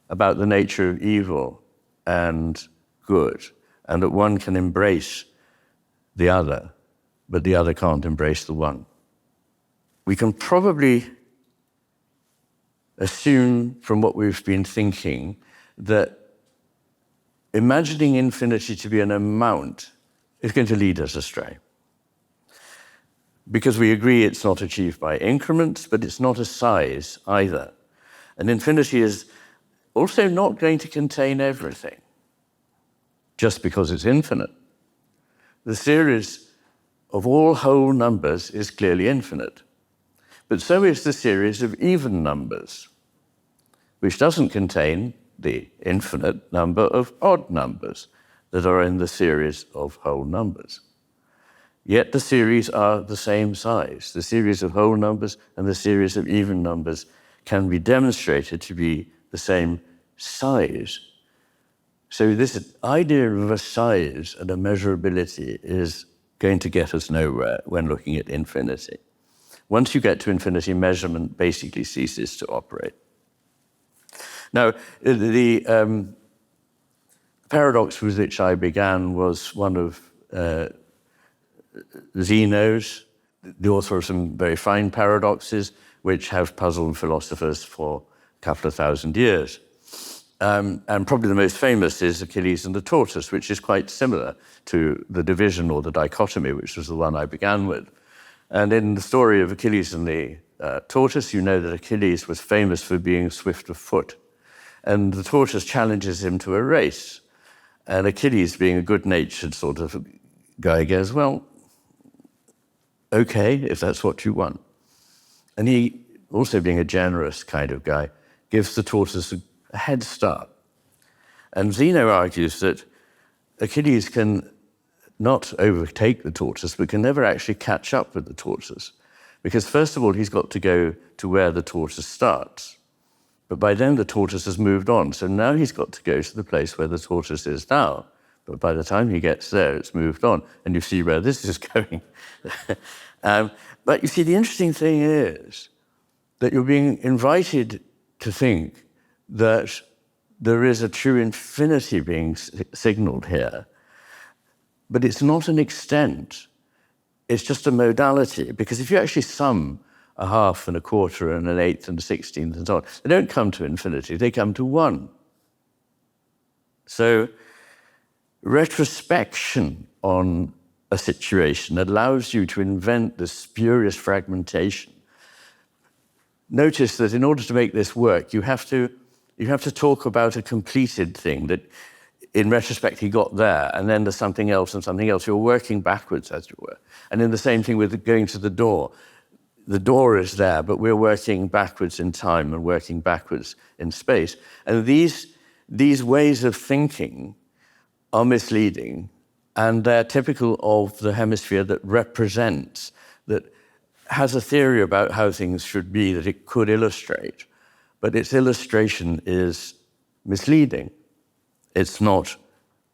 about the nature of evil and good, and that one can embrace the other, but the other can't embrace the one. We can probably assume from what we've been thinking that imagining infinity to be an amount is going to lead us astray. Because we agree it's not achieved by increments, but it's not a size either. And infinity is also not going to contain everything, just because it's infinite. The series of all whole numbers is clearly infinite, but so is the series of even numbers, which doesn't contain the infinite number of odd numbers that are in the series of whole numbers. Yet the series are the same size. The series of whole numbers and the series of even numbers can be demonstrated to be the same size. So this idea of a size and a measurability is going to get us nowhere when looking at infinity. Once you get to infinity, measurement basically ceases to operate. Now, the paradox with which I began was one of Zeno's, the author of some very fine paradoxes, which have puzzled philosophers for a couple of thousand years. And probably the most famous is Achilles and the tortoise, which is quite similar to the division or the dichotomy, which was the one I began with. And in the story of Achilles and the tortoise, you know that Achilles was famous for being swift of foot. And the tortoise challenges him to a race. And Achilles, being a good-natured sort of guy, goes, well, okay, if that's what you want. And he, also being a generous kind of guy, gives the tortoise a head start. And Zeno argues that Achilles can not overtake the tortoise, but can never actually catch up with the tortoise. Because first of all, he's got to go to where the tortoise starts. But by then, the tortoise has moved on. So now he's got to go to the place where the tortoise is now. But by the time he gets there, it's moved on. And you see where this is going. But you see, the interesting thing is that you're being invited to think that there is a true infinity being signaled here. But it's not an extent. It's just a modality. Because if you actually sum a half and a quarter and an eighth and a 16th and so on. They don't come to infinity, they come to one. So retrospection on a situation allows you to invent this spurious fragmentation. Notice that in order to make this work, you have to talk about a completed thing, that in retrospect he got there, and then there's something else and something else. You're working backwards, as it were. And then the same thing with going to the door. The door is there, but we're working backwards in time and working backwards in space. And these ways of thinking are misleading, and they're typical of the hemisphere that represents, that has a theory about how things should be that it could illustrate, but its illustration is misleading. It's not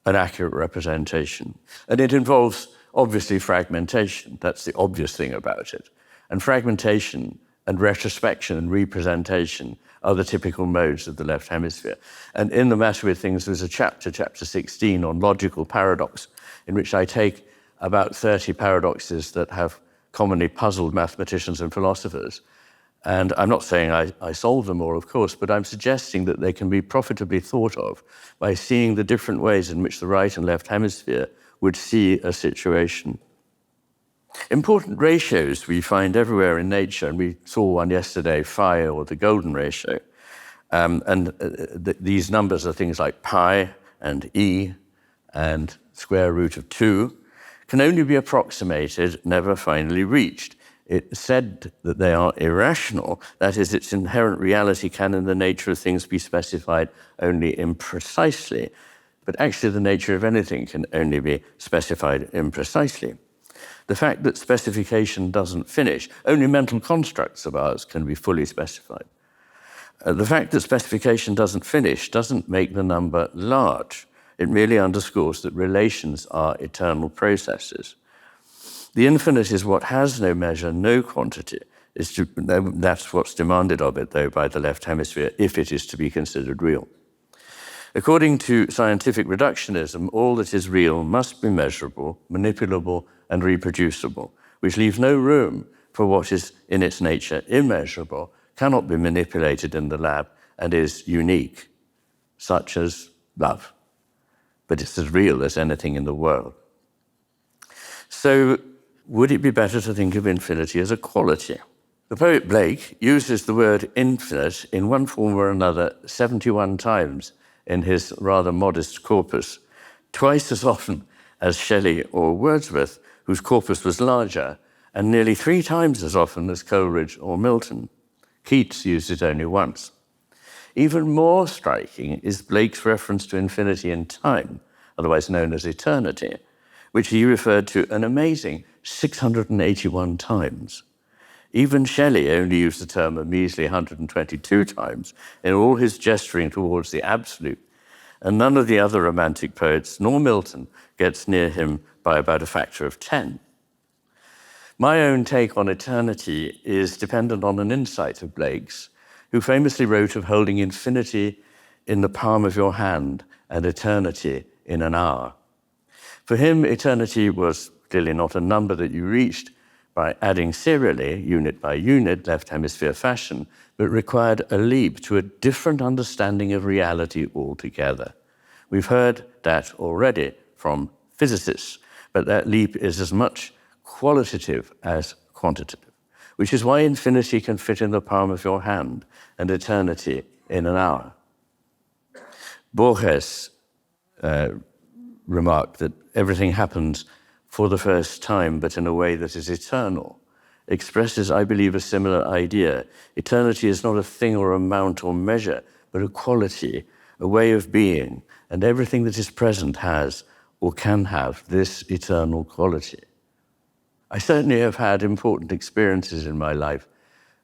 an accurate representation. And it involves, obviously, fragmentation. That's the obvious thing about it. And fragmentation and retrospection and representation are the typical modes of the left hemisphere. And in The Matter with Things, there's a chapter 16, on logical paradox, in which I take about 30 paradoxes that have commonly puzzled mathematicians and philosophers. And I'm not saying I solve them all, of course, but I'm suggesting that they can be profitably thought of by seeing the different ways in which the right and left hemisphere would see a situation. Important ratios we find everywhere in nature, and we saw one yesterday, phi, or the golden ratio. These numbers are things like pi and e and square root of 2, can only be approximated, never finally reached. It's said that they are irrational, that is, its inherent reality can in the nature of things be specified only imprecisely. But actually the nature of anything can only be specified imprecisely. The fact that specification doesn't finish, only mental constructs of ours can be fully specified. The fact that specification doesn't finish doesn't make the number large. It merely underscores that relations are eternal processes. The infinite is what has no measure, no quantity. That's what's demanded of it, though, by the left hemisphere, if it is to be considered real. According to scientific reductionism, all that is real must be measurable, manipulable, and reproducible, which leaves no room for what is in its nature immeasurable, cannot be manipulated in the lab, and is unique, such as love. But it's as real as anything in the world. So, would it be better to think of infinity as a quality? The poet Blake uses the word infinite in one form or another 71 times in his rather modest corpus, twice as often as Shelley or Wordsworth, whose corpus was larger, and nearly 3 times as often as Coleridge or Milton. Keats used it only once. Even more striking is Blake's reference to infinity in time, otherwise known as eternity, which he referred to an amazing 681 times. Even Shelley only used the term a measly 122 times in all his gesturing towards the absolute, and none of the other romantic poets, nor Milton, gets near him by about a factor of 10. My own take on eternity is dependent on an insight of Blake's, who famously wrote of holding infinity in the palm of your hand and eternity in an hour. For him, eternity was clearly not a number that you reached by adding serially, unit by unit, left hemisphere fashion, but required a leap to a different understanding of reality altogether. We've heard that already from physicists, but that leap is as much qualitative as quantitative, which is why infinity can fit in the palm of your hand and eternity in an hour. Borges remarked that everything happens for the first time, but in a way that is eternal, expresses, I believe, a similar idea. Eternity is not a thing or amount or measure, but a quality, a way of being, and everything that is present has or can have this eternal quality. I certainly have had important experiences in my life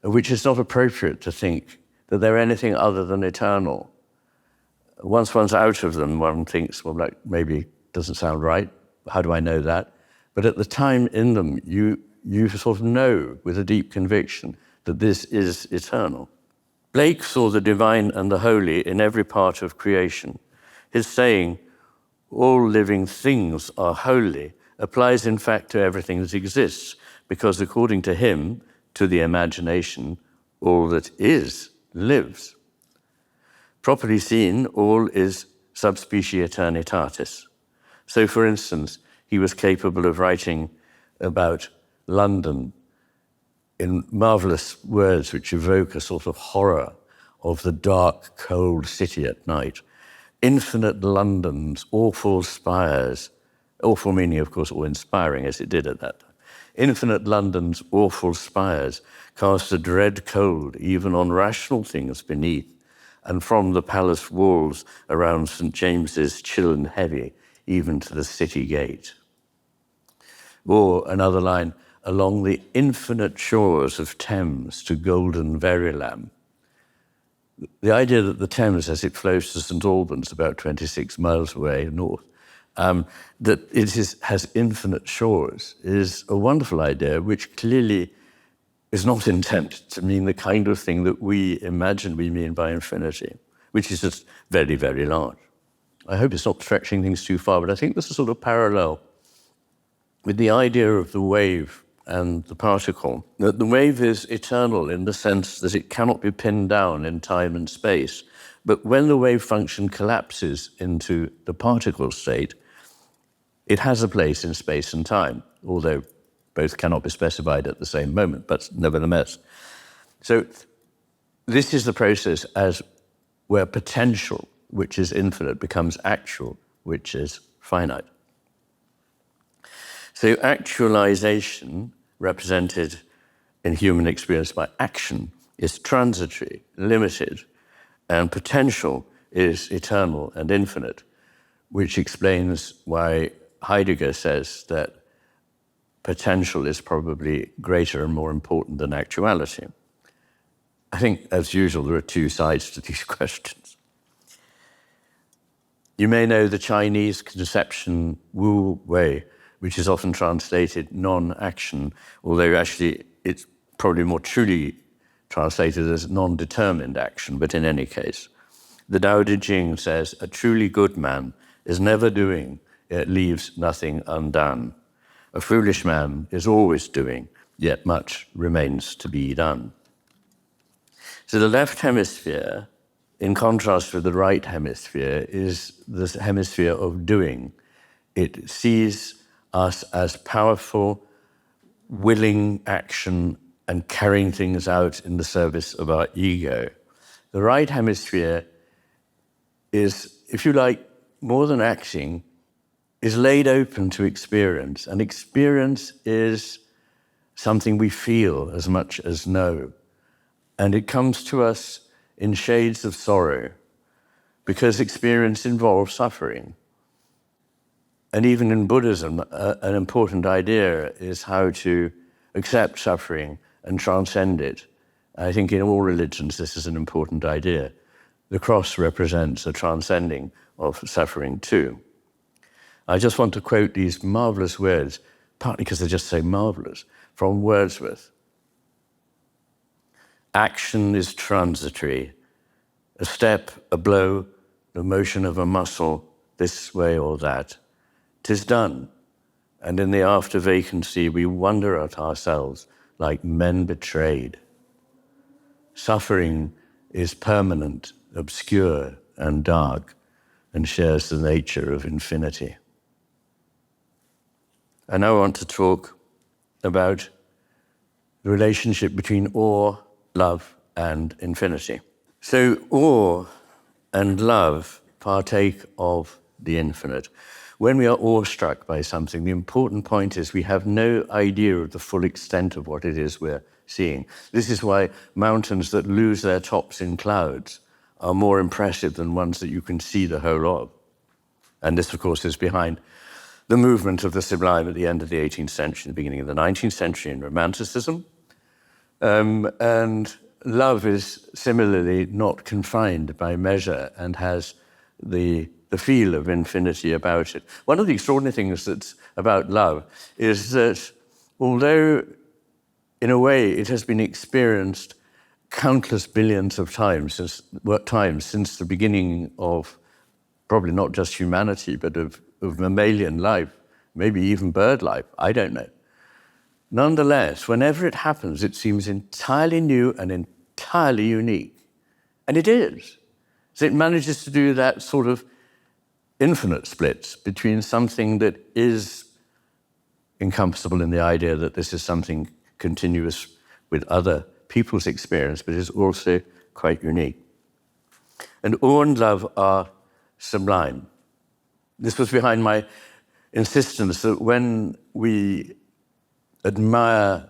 of which it's not appropriate to think that they're anything other than eternal. Once one's out of them, one thinks, well, that maybe doesn't sound right. How do I know that? But at the time in them, you sort of know with a deep conviction that this is eternal. Blake saw the divine and the holy in every part of creation. His saying, all living things are holy, applies in fact to everything that exists, because according to him, to the imagination, all that is lives. Properly seen, all is subspecie eternitatis. So, for instance, he was capable of writing about London in marvelous words which evoke a sort of horror of the dark, cold city at night. Infinite London's awful spires, awful meaning, of course, awe-inspiring, as it did at that time. Infinite London's awful spires cast a dread cold even on rational things beneath, and from the palace walls around St. James's chill and heavy, even to the city gate. Or another line, along the infinite shores of Thames to golden Verulam. The idea that the Thames, as it flows to St. Albans, about 26 miles away north, that it has infinite shores is a wonderful idea, which clearly is not intended to mean the kind of thing that we imagine we mean by infinity, which is just very, very large. I hope it's not stretching things too far, but I think this is sort of parallel with the idea of the wave and the particle. That the wave is eternal in the sense that it cannot be pinned down in time and space. But when the wave function collapses into the particle state, it has a place in space and time, although both cannot be specified at the same moment, but nevertheless. So this is the process as where potential, which is infinite, becomes actual, which is finite. So actualization, represented in human experience by action, is transitory, limited, and potential is eternal and infinite, which explains why Heidegger says that potential is probably greater and more important than actuality. I think, as usual, there are two sides to these questions. You may know the Chinese conception Wu Wei, which is often translated non-action, although actually it's probably more truly translated as non-determined action, but in any case. The Tao Te Ching says, a truly good man is never doing, yet leaves nothing undone. A foolish man is always doing, yet much remains to be done. So the left hemisphere, in contrast with the right hemisphere, is the hemisphere of doing. It sees us as powerful, willing action and carrying things out in the service of our ego. The right hemisphere is, if you like, more than acting, is laid open to experience. And experience is something we feel as much as know. And it comes to us in shades of sorrow, because experience involves suffering. And even in Buddhism, an important idea is how to accept suffering and transcend it. I think in all religions this is an important idea. The cross represents a transcending of suffering too. I just want to quote these marvelous words, partly because they're just so marvelous, from Wordsworth. Action is transitory. A step, a blow, the motion of a muscle, this way or that. 'Tis done, and in the after vacancy we wonder at ourselves like men betrayed. Suffering is permanent, obscure, and dark, and shares the nature of infinity. I now want to talk about the relationship between awe, love, and infinity. So awe and love partake of the infinite. When we are awestruck by something, the important point is we have no idea of the full extent of what it is we're seeing. This is why mountains that lose their tops in clouds are more impressive than ones that you can see the whole of. And this, of course, is behind the movement of the sublime at the end of the 18th century, the beginning of the 19th century in Romanticism. And love is similarly not confined by measure and has the feel of infinity about it. One of the extraordinary things that's about love is that although in a way it has been experienced countless billions of times since the beginning of probably not just humanity, but of mammalian life, maybe even bird life, I don't know. Nonetheless, whenever it happens, it seems entirely new and entirely unique. And it is. So it manages to do that sort of infinite splits between something that is encompassable in the idea that this is something continuous with other people's experience, but is also quite unique. And awe and love are sublime. This was behind my insistence that when we admire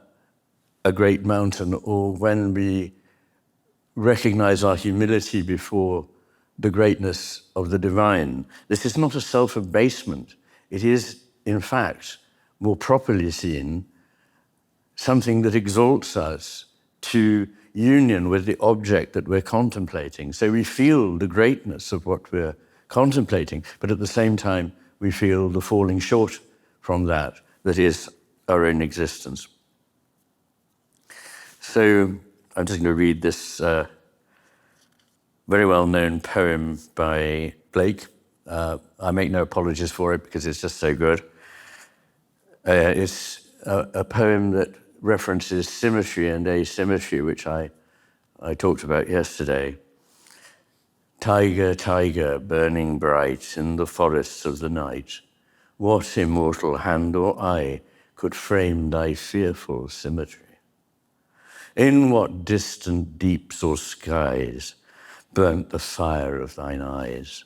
a great mountain, or when we recognize our humility before the greatness of the divine, this is not a self-abasement. It is, in fact, more properly seen, something that exalts us to union with the object that we're contemplating. So we feel the greatness of what we're contemplating, but at the same time, we feel the falling short from that is our own existence. So I'm just going to read this very well-known poem by Blake. I make no apologies for it because it's just so good. It's a poem that references symmetry and asymmetry, which I talked about yesterday. Tiger, tiger, burning bright in the forests of the night, what immortal hand or eye could frame thy fearful symmetry? In what distant deeps or skies burnt the fire of thine eyes?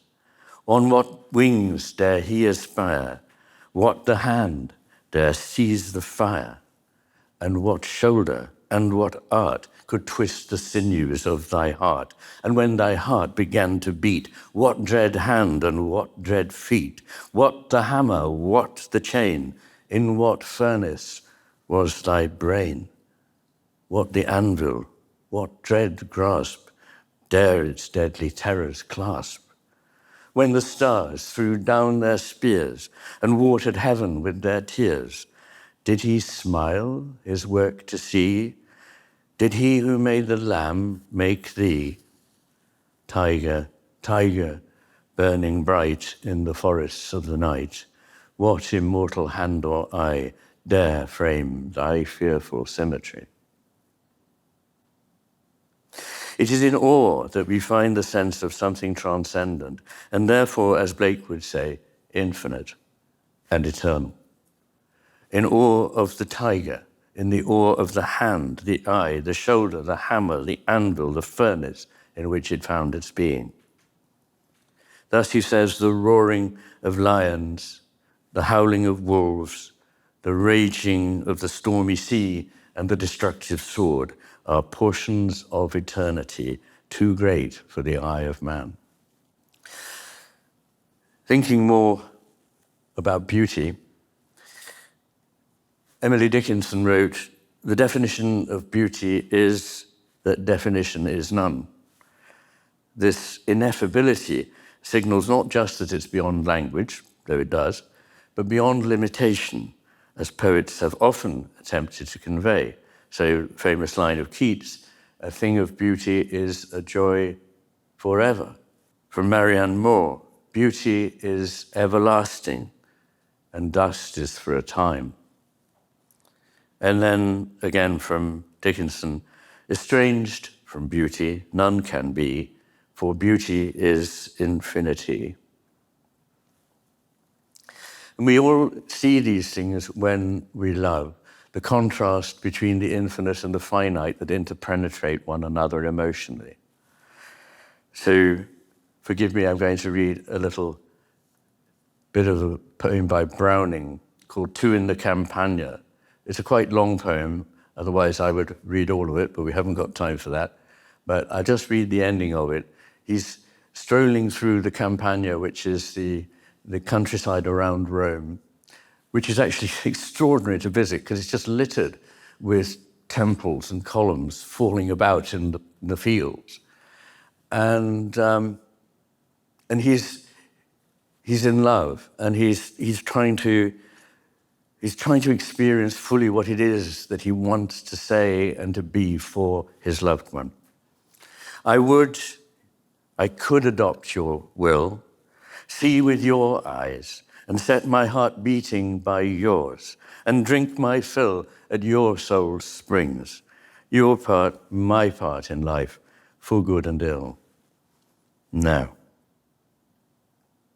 On what wings dare he aspire? What the hand dare seize the fire? And what shoulder and what art could twist the sinews of thy heart? And when thy heart began to beat, what dread hand and what dread feet? What the hammer, what the chain? In what furnace was thy brain? What the anvil, what dread grasp dare its deadly terrors clasp? When the stars threw down their spears and watered heaven with their tears, did he smile his work to see? Did he who made the lamb make thee? Tiger, tiger, burning bright in the forests of the night, what immortal hand or eye dare frame thy fearful symmetry? It is in awe that we find the sense of something transcendent, and therefore, as Blake would say, infinite and eternal. In awe of the tiger, in the awe of the hand, the eye, the shoulder, the hammer, the anvil, the furnace in which it found its being. Thus he says, the roaring of lions, the howling of wolves, the raging of the stormy sea, and the destructive sword are portions of eternity too great for the eye of man. Thinking more about beauty, Emily Dickinson wrote, the definition of beauty is that definition is none. This ineffability signals not just that it's beyond language, though it does, but beyond limitation, as poets have often attempted to convey. So, famous line of Keats, a thing of beauty is a joy forever. From Marianne Moore, beauty is everlasting, and dust is for a time. And then again from Dickinson, estranged from beauty, none can be, for beauty is infinity. And we all see these things when we love, the contrast between the infinite and the finite that interpenetrate one another emotionally. So, forgive me, I'm going to read a little bit of a poem by Browning called Two in the Campagna. It's a quite long poem, otherwise I would read all of it, but we haven't got time for that. But I'll just read the ending of it. He's strolling through the Campagna, which is the countryside around Rome, which is actually extraordinary to visit because it's just littered with temples and columns falling about in the fields. And he's in love, and he's trying to experience fully what it is that he wants to say and to be for his loved one. I could adopt your will, see with your eyes, and set my heart beating by yours, and drink my fill at your soul's springs, your part, my part in life, for good and ill. Now,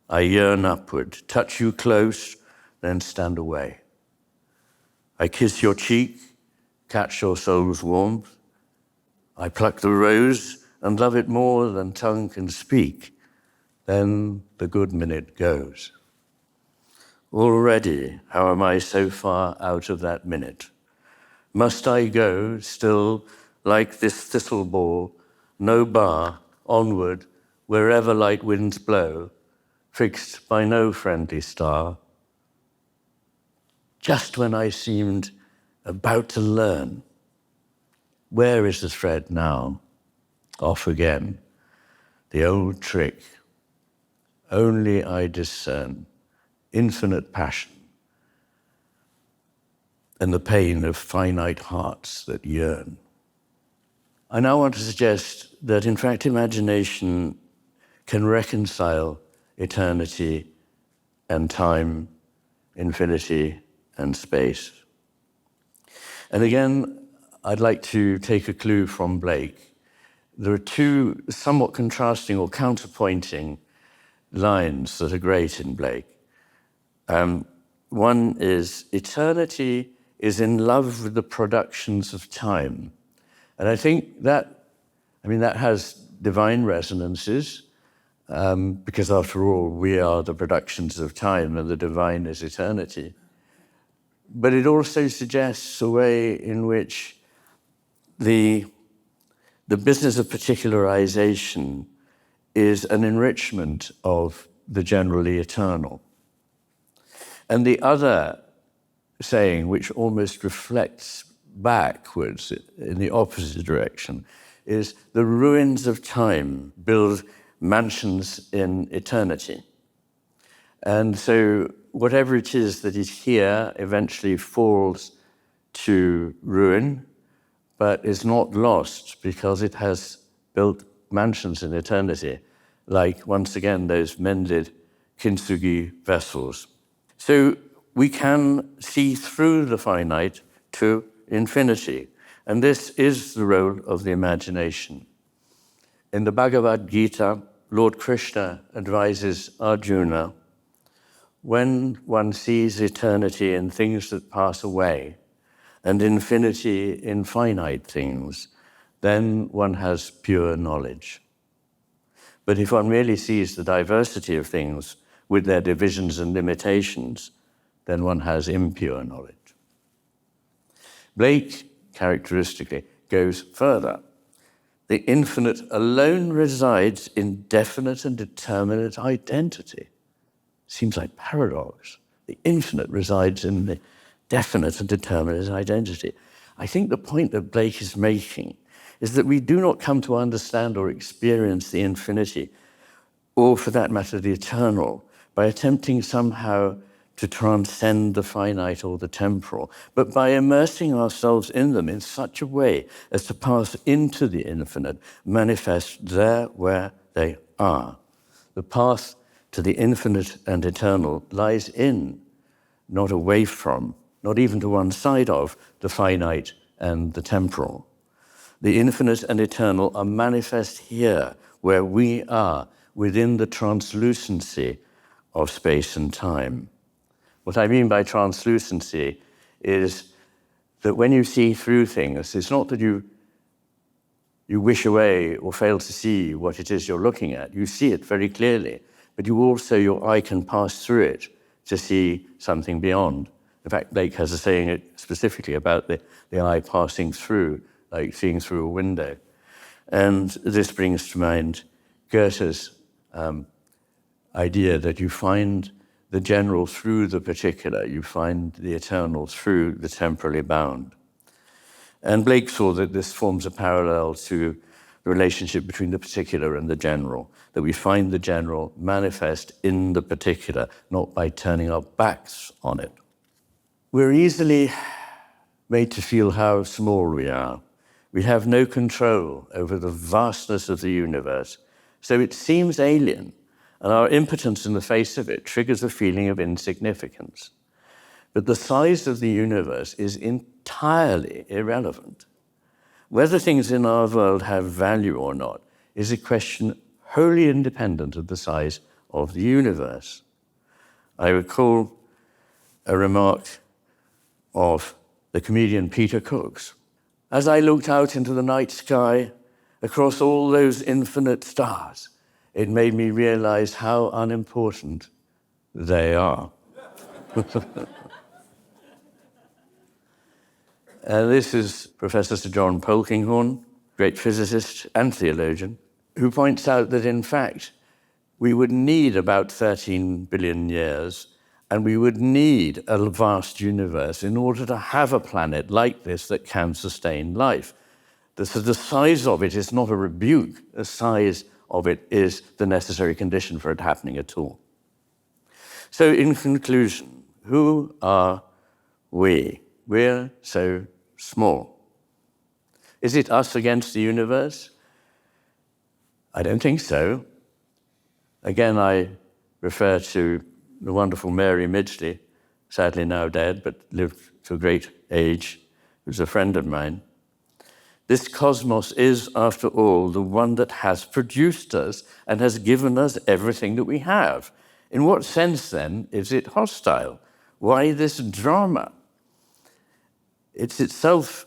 I yearn upward, touch you close, then stand away. I kiss your cheek, catch your soul's warmth. I pluck the rose and love it more than tongue can speak. Then the good minute goes. Already, how am I so far out of that minute? Must I go still like this thistle ball, no bar, onward, wherever light winds blow, fixed by no friendly star? Just when I seemed about to learn, where is the thread now? Off again, the old trick. Only I discern infinite passion and the pain of finite hearts that yearn. I now want to suggest that, in fact, imagination can reconcile eternity and time, infinity and space. And again, I'd like to take a clue from Blake. There are two somewhat contrasting or counterpointing lines that are great in Blake. One is, eternity is in love with the productions of time. And I think that has divine resonances, because after all, we are the productions of time and the divine is eternity. But it also suggests a way in which the business of particularization is an enrichment of the generally eternal. And the other saying, which almost reflects backwards in the opposite direction, is the ruins of time build mansions in eternity. And so whatever it is that is here eventually falls to ruin, but is not lost because it has built mansions in eternity, like, once again, those mended kintsugi vessels. So we can see through the finite to infinity, and this is the role of the imagination. In the Bhagavad Gita, Lord Krishna advises Arjuna, when one sees eternity in things that pass away and infinity in finite things, then one has pure knowledge. But if one merely sees the diversity of things with their divisions and limitations, then one has impure knowledge. Blake, characteristically, goes further. The infinite alone resides in definite and determinate identity. Seems like paradox. The infinite resides in the definite and determinate identity. I think the point that Blake is making is that we do not come to understand or experience the infinity, or for that matter, the eternal, by attempting somehow to transcend the finite or the temporal, but by immersing ourselves in them in such a way as to pass into the infinite, manifest there where they are. The path to the infinite and eternal lies in, not away from, not even to one side of, the finite and the temporal. The infinite and eternal are manifest here, where we are, within the translucency of space and time. What I mean by translucency is that when you see through things, it's not that you wish away or fail to see what it is you're looking at. You see it very clearly, but your eye can pass through it to see something beyond. In fact, Blake has a saying specifically about the eye passing through, like seeing through a window. And this brings to mind Goethe's idea that you find the general through the particular, you find the eternal through the temporally bound. And Blake saw that this forms a parallel to the relationship between the particular and the general, that we find the general manifest in the particular, not by turning our backs on it. We're easily made to feel how small we are. We have no control over the vastness of the universe, so it seems alien and our impotence in the face of it triggers a feeling of insignificance. But the size of the universe is entirely irrelevant. Whether things in our world have value or not is a question wholly independent of the size of the universe. I recall a remark of the comedian Peter Cook's. As I looked out into the night sky, across all those infinite stars, it made me realize how unimportant they are. This is Professor Sir John Polkinghorne, great physicist and theologian, who points out that, in fact, we would need about 13 billion years, and we would need a vast universe in order to have a planet like this that can sustain life. So the size of it is not a rebuke. The size of it is the necessary condition for it happening at all. So in conclusion, who are we? We're so small. Is it us against the universe? I don't think so. Again, I refer to the wonderful Mary Midgley, sadly now dead, but lived to a great age, who was a friend of mine. This cosmos is, after all, the one that has produced us and has given us everything that we have. In what sense, then, is it hostile? Why this drama? It's itself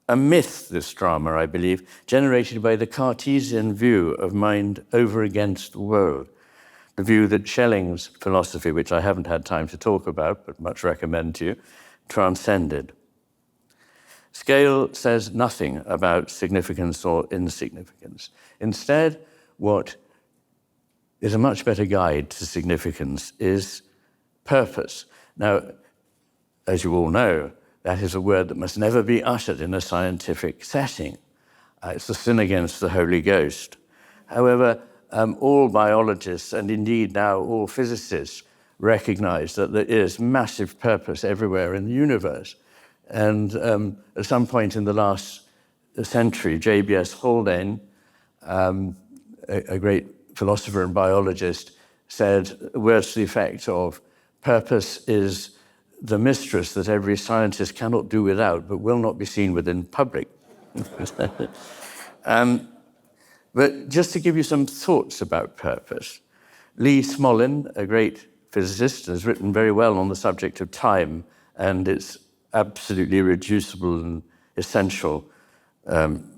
a myth, this drama, I believe, generated by the Cartesian view of mind over against the world, the view that Schelling's philosophy, which I haven't had time to talk about, but much recommend to you, transcended. Scale says nothing about significance or insignificance. Instead, what is a much better guide to significance is purpose. Now, as you all know, that is a word that must never be uttered in a scientific setting. It's a sin against the Holy Ghost. However, all biologists, and indeed now all physicists, recognize that there is massive purpose everywhere in the universe. And at some point in the last century, J.B.S. Haldane, a great philosopher and biologist, said words to the effect of, purpose is the mistress that every scientist cannot do without, but will not be seen within public. But just to give you some thoughts about purpose, Lee Smolin, a great physicist, has written very well on the subject of time and its absolutely irreducible and essential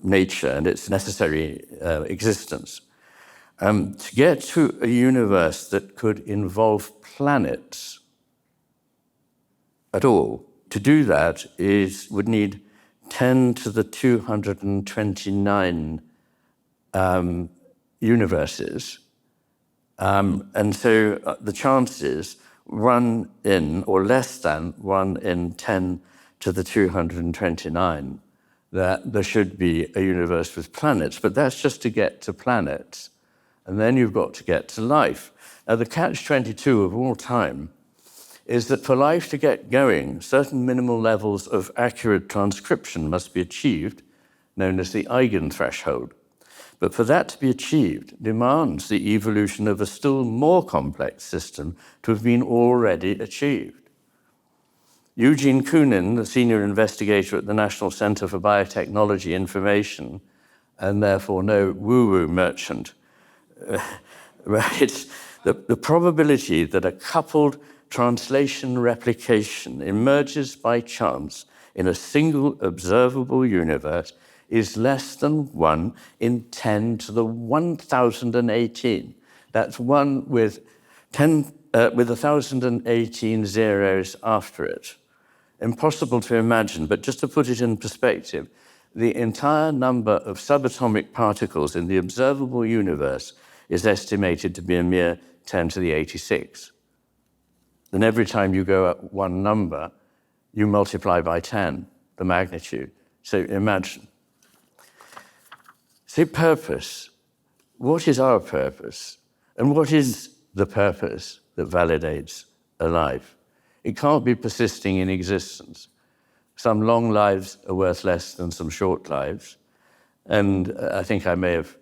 nature and its necessary existence. To get to a universe that could involve planets at all, to do that would need 10 to the 229 universes. And so the chances 1 in, or less than 1 in 10 to the 229, that there should be a universe with planets. But that's just to get to planets. And then you've got to get to life. Now, the catch-22 of all time is that for life to get going, certain minimal levels of accurate transcription must be achieved, known as the eigenthreshold. But for that to be achieved demands the evolution of a still more complex system to have been already achieved. Eugene Koonin, the senior investigator at the National Center for Biotechnology Information, and therefore no woo-woo merchant, writes the probability that a coupled translation replication emerges by chance in a single observable universe is less than 1 in 10 to the 1018. That's 1 with 1018 zeros after it. Impossible to imagine, but just to put it in perspective, the entire number of subatomic particles in the observable universe is estimated to be a mere 10 to the 86. Then every time you go up one number, you multiply by 10, the magnitude. So imagine. Say purpose. What is our purpose? And what is the purpose that validates a life? It can't be persisting in existence. Some long lives are worth less than some short lives. And I think I may have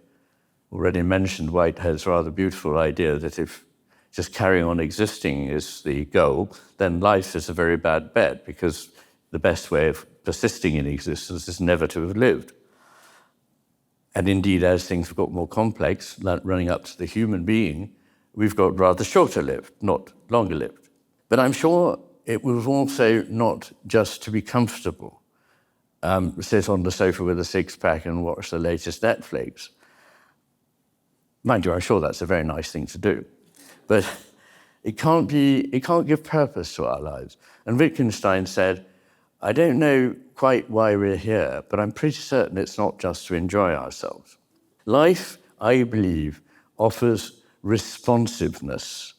already mentioned Whitehead's rather beautiful idea that if just carrying on existing is the goal, then life is a very bad bet, because the best way of persisting in existence is never to have lived. And indeed, as things have got more complex, like running up to the human being, we've got rather shorter lived, not longer lived. But I'm sure it was also not just to be comfortable, sit on the sofa with a six-pack and watch the latest Netflix. Mind you, I'm sure that's a very nice thing to do. But it can't give purpose to our lives. And Wittgenstein said, I don't know quite why we're here, but I'm pretty certain it's not just to enjoy ourselves. Life, I believe, offers responsiveness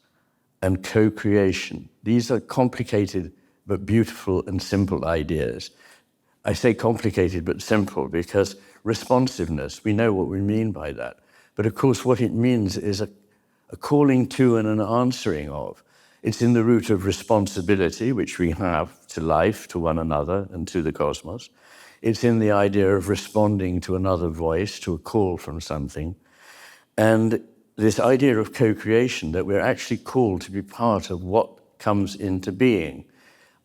and co-creation. These are complicated but beautiful and simple ideas. I say complicated but simple because responsiveness, we know what we mean by that. But of course, what it means is a calling to and an answering of. It's in the root of responsibility, which we have to life, to one another, and to the cosmos. It's in the idea of responding to another voice, to a call from something. And this idea of co-creation, that we're actually called to be part of what comes into being,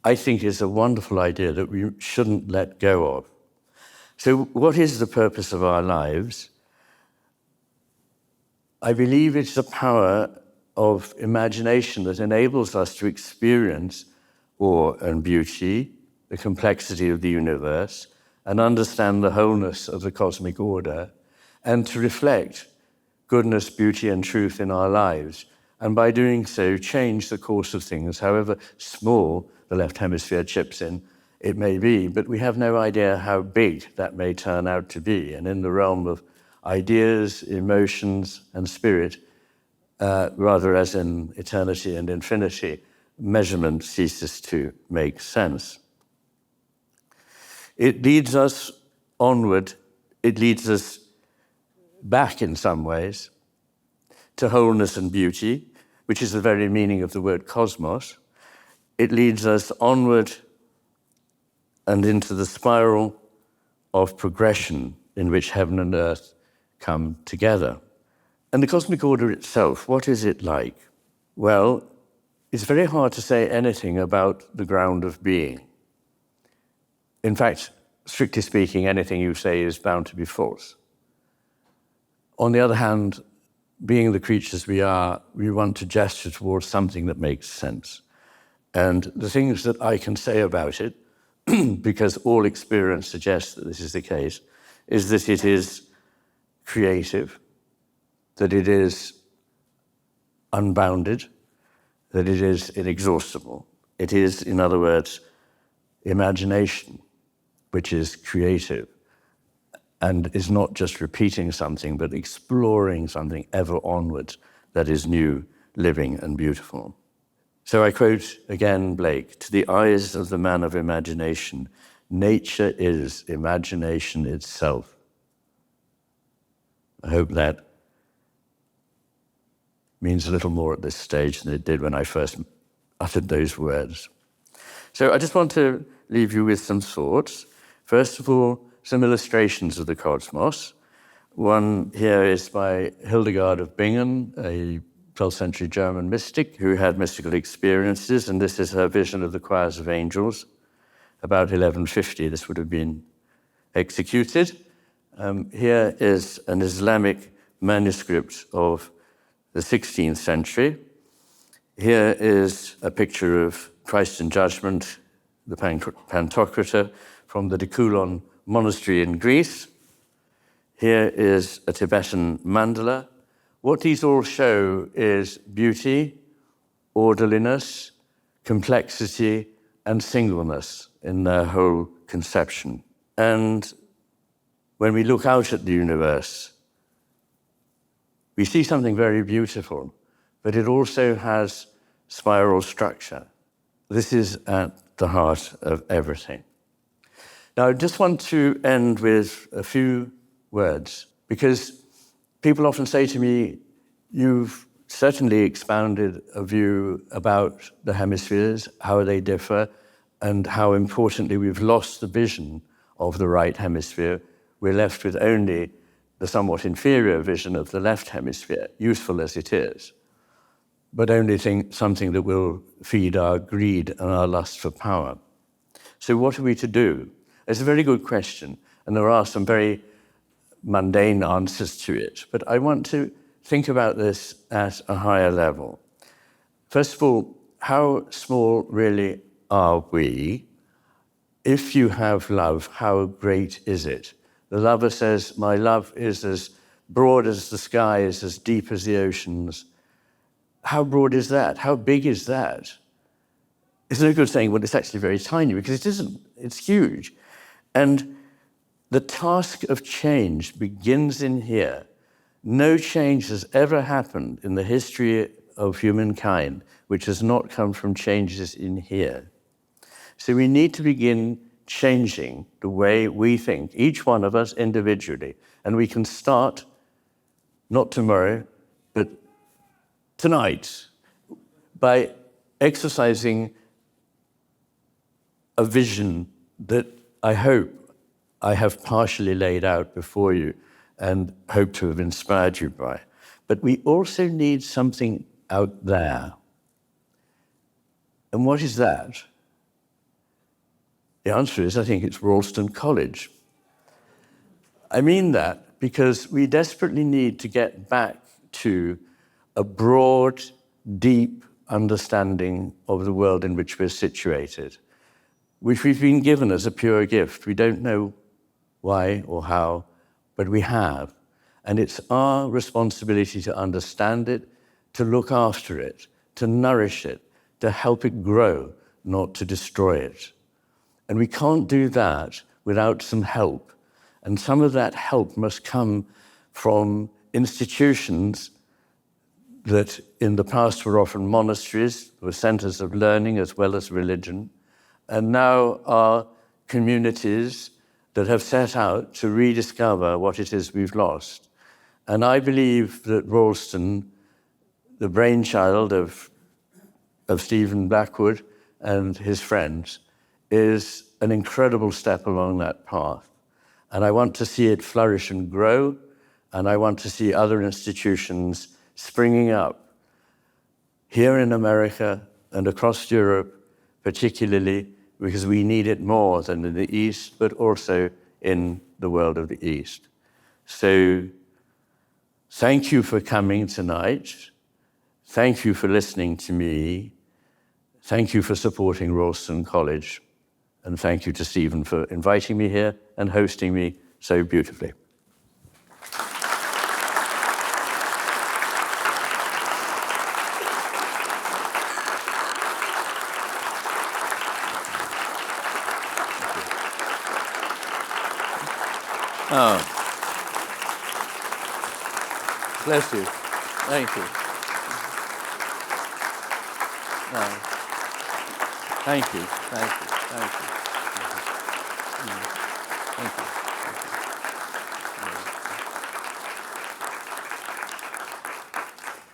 I think is a wonderful idea that we shouldn't let go of. So what is the purpose of our lives? I believe it's the power of imagination that enables us to experience awe and beauty, the complexity of the universe, and understand the wholeness of the cosmic order, and to reflect goodness, beauty, and truth in our lives. And by doing so, change the course of things, however small the left hemisphere chips in it may be, but we have no idea how big that may turn out to be. And in the realm of ideas, emotions, and spirit, rather as in eternity and infinity, measurement ceases to make sense. It leads us onward, it leads us back in some ways to wholeness and beauty, which is the very meaning of the word cosmos. It leads us onward and into the spiral of progression in which heaven and earth come together. And the cosmic order itself, what is it like? Well, it's very hard to say anything about the ground of being. In fact, strictly speaking, anything you say is bound to be false. On the other hand, being the creatures we are, we want to gesture towards something that makes sense. And the things that I can say about it, because all experience suggests that this is the case, is that it is creative, that it is unbounded, that it is inexhaustible. It is, in other words, imagination, which is creative and is not just repeating something, but exploring something ever onwards that is new, living, and beautiful. So I quote again Blake, "To the eyes of the man of imagination, nature is imagination itself." I hope that means a little more at this stage than it did when I first uttered those words. So I just want to leave you with some thoughts. First of all, some illustrations of the cosmos. One here is by Hildegard of Bingen, a 12th century German mystic who had mystical experiences, and this is her vision of the choirs of angels. About 1150, this would have been executed. Here is an Islamic manuscript of the 16th century. Here is a picture of Christ in Judgment, the Pantocrator, from the Dekulon monastery in Greece. Here is a Tibetan mandala. What these all show is beauty, orderliness, complexity, and singleness in their whole conception. And when we look out at the universe, we see something very beautiful, but it also has spiral structure. This is at the heart of everything. Now, I just want to end with a few words, because people often say to me, you've certainly expounded a view about the hemispheres, how they differ, and how importantly we've lost the vision of the right hemisphere. We're left with only the somewhat inferior vision of the left hemisphere, useful as it is, but only something that will feed our greed and our lust for power. So what are we to do? It's a very good question, and there are some very mundane answers to it, but I want to think about this at a higher level. First of all, how small really are we? If you have love, how great is it? The lover says, my love is as broad as the sky, is as deep as the oceans. How broad is that? How big is that? It's no good saying, well, it's actually very tiny, because it isn't. It's huge. And the task of change begins in here. No change has ever happened in the history of humankind which has not come from changes in here. So we need to begin changing the way we think, each one of us individually. And we can start, not tomorrow, but tonight, by exercising a vision that I hope I have partially laid out before you and hope to have inspired you by. But we also need something out there. And what is that? The answer is, I think it's Ralston College. I mean that because we desperately need to get back to a broad, deep understanding of the world in which we're situated, which we've been given as a pure gift. We don't know why or how, but we have. And it's our responsibility to understand it, to look after it, to nourish it, to help it grow, not to destroy it. And we can't do that without some help. And some of that help must come from institutions that in the past were often monasteries, were centers of learning as well as religion, and now are communities that have set out to rediscover what it is we've lost. And I believe that Ralston, the brainchild of Stephen Blackwood and his friends, is an incredible step along that path. And I want to see it flourish and grow, and I want to see other institutions springing up here in America and across Europe, particularly because we need it more than in the East, but also in the world of the East. So thank you for coming tonight. Thank you for listening to me. Thank you for supporting Ralston College. And thank you to Stephen for inviting me here and hosting me so beautifully. Oh. Bless you. Thank you. No. Thank you. Thank you. Thank you. Thank you.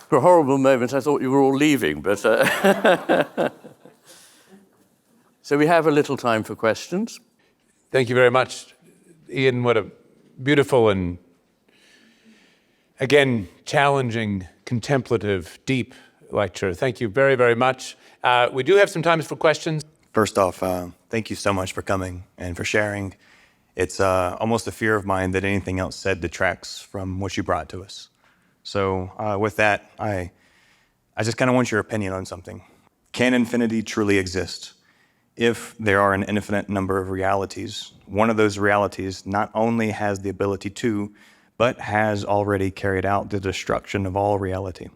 For a horrible moment, I thought you were all leaving, but... So we have a little time for questions. Thank you very much, Iain. What a beautiful and, again, challenging, contemplative, deep lecture. Thank you very, very much. We do have some time for questions. First off, thank you so much for coming and for sharing. It's almost a fear of mine that anything else said detracts from what you brought to us. So with that, I just kind of want your opinion on something. Can infinity truly exist? If there are an infinite number of realities, one of those realities not only has the ability to, but has already carried out the destruction of all reality.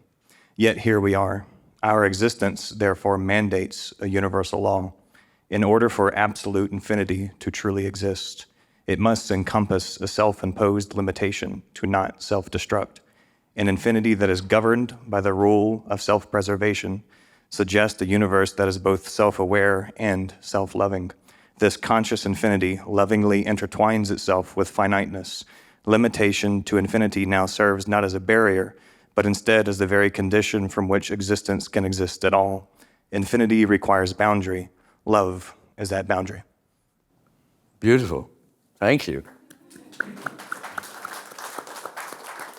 Yet here we are. Our existence, therefore, mandates a universal law. In order for absolute infinity to truly exist, it must encompass a self-imposed limitation to not self-destruct. An infinity that is governed by the rule of self-preservation suggests a universe that is both self-aware and self-loving. This conscious infinity lovingly intertwines itself with finiteness. Limitation to infinity now serves not as a barrier, but instead as the very condition from which existence can exist at all. Infinity requires boundary. Love is that boundary. Beautiful. Thank you.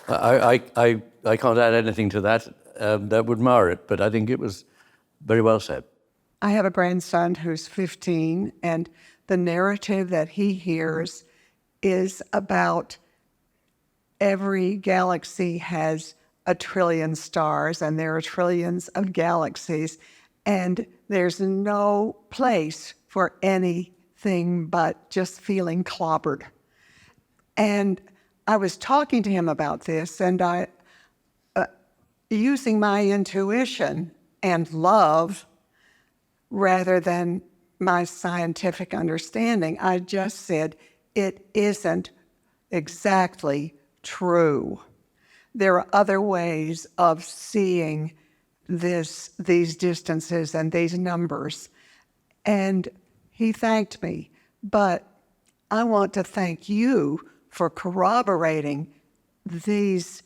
I can't add anything to that that would mar it, but I think it was very well said. I have a grandson who's 15, and the narrative that he hears is about every galaxy has a trillion stars, and there are trillions of galaxies, and there's no place for anything but just feeling clobbered. And I was talking to him about this, and I, using my intuition and love rather than my scientific understanding, I just said, it isn't exactly true. There are other ways of seeing these distances and these numbers. And he thanked me, but I want to thank you for corroborating these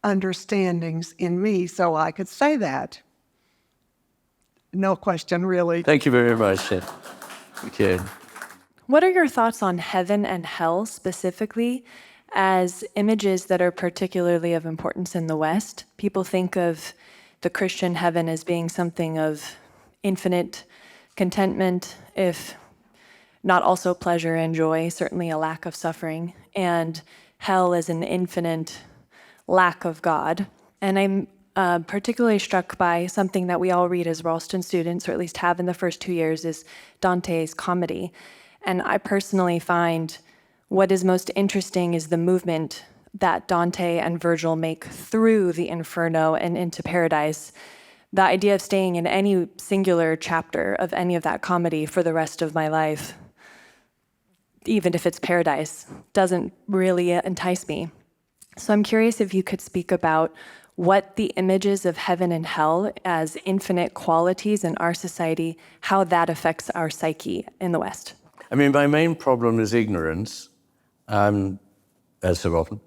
understandings in me so I could say that. No question, really. Thank you very much. Thank you. What are your thoughts on heaven and hell specifically as images that are particularly of importance in the West? People think of the Christian heaven as being something of infinite contentment, if not also pleasure and joy, certainly a lack of suffering, and hell as an infinite lack of God. And I'm particularly struck by something that we all read as Ralston students, or at least have in the first 2 years, is Dante's comedy. And I personally find what is most interesting is the movement that Dante and Virgil make through the Inferno and into paradise. The idea of staying in any singular chapter of any of that comedy for the rest of my life, even if it's paradise, doesn't really entice me. So I'm curious if you could speak about what the images of heaven and hell as infinite qualities in our society, how that affects our psyche in the West. I mean, my main problem is ignorance, as so often.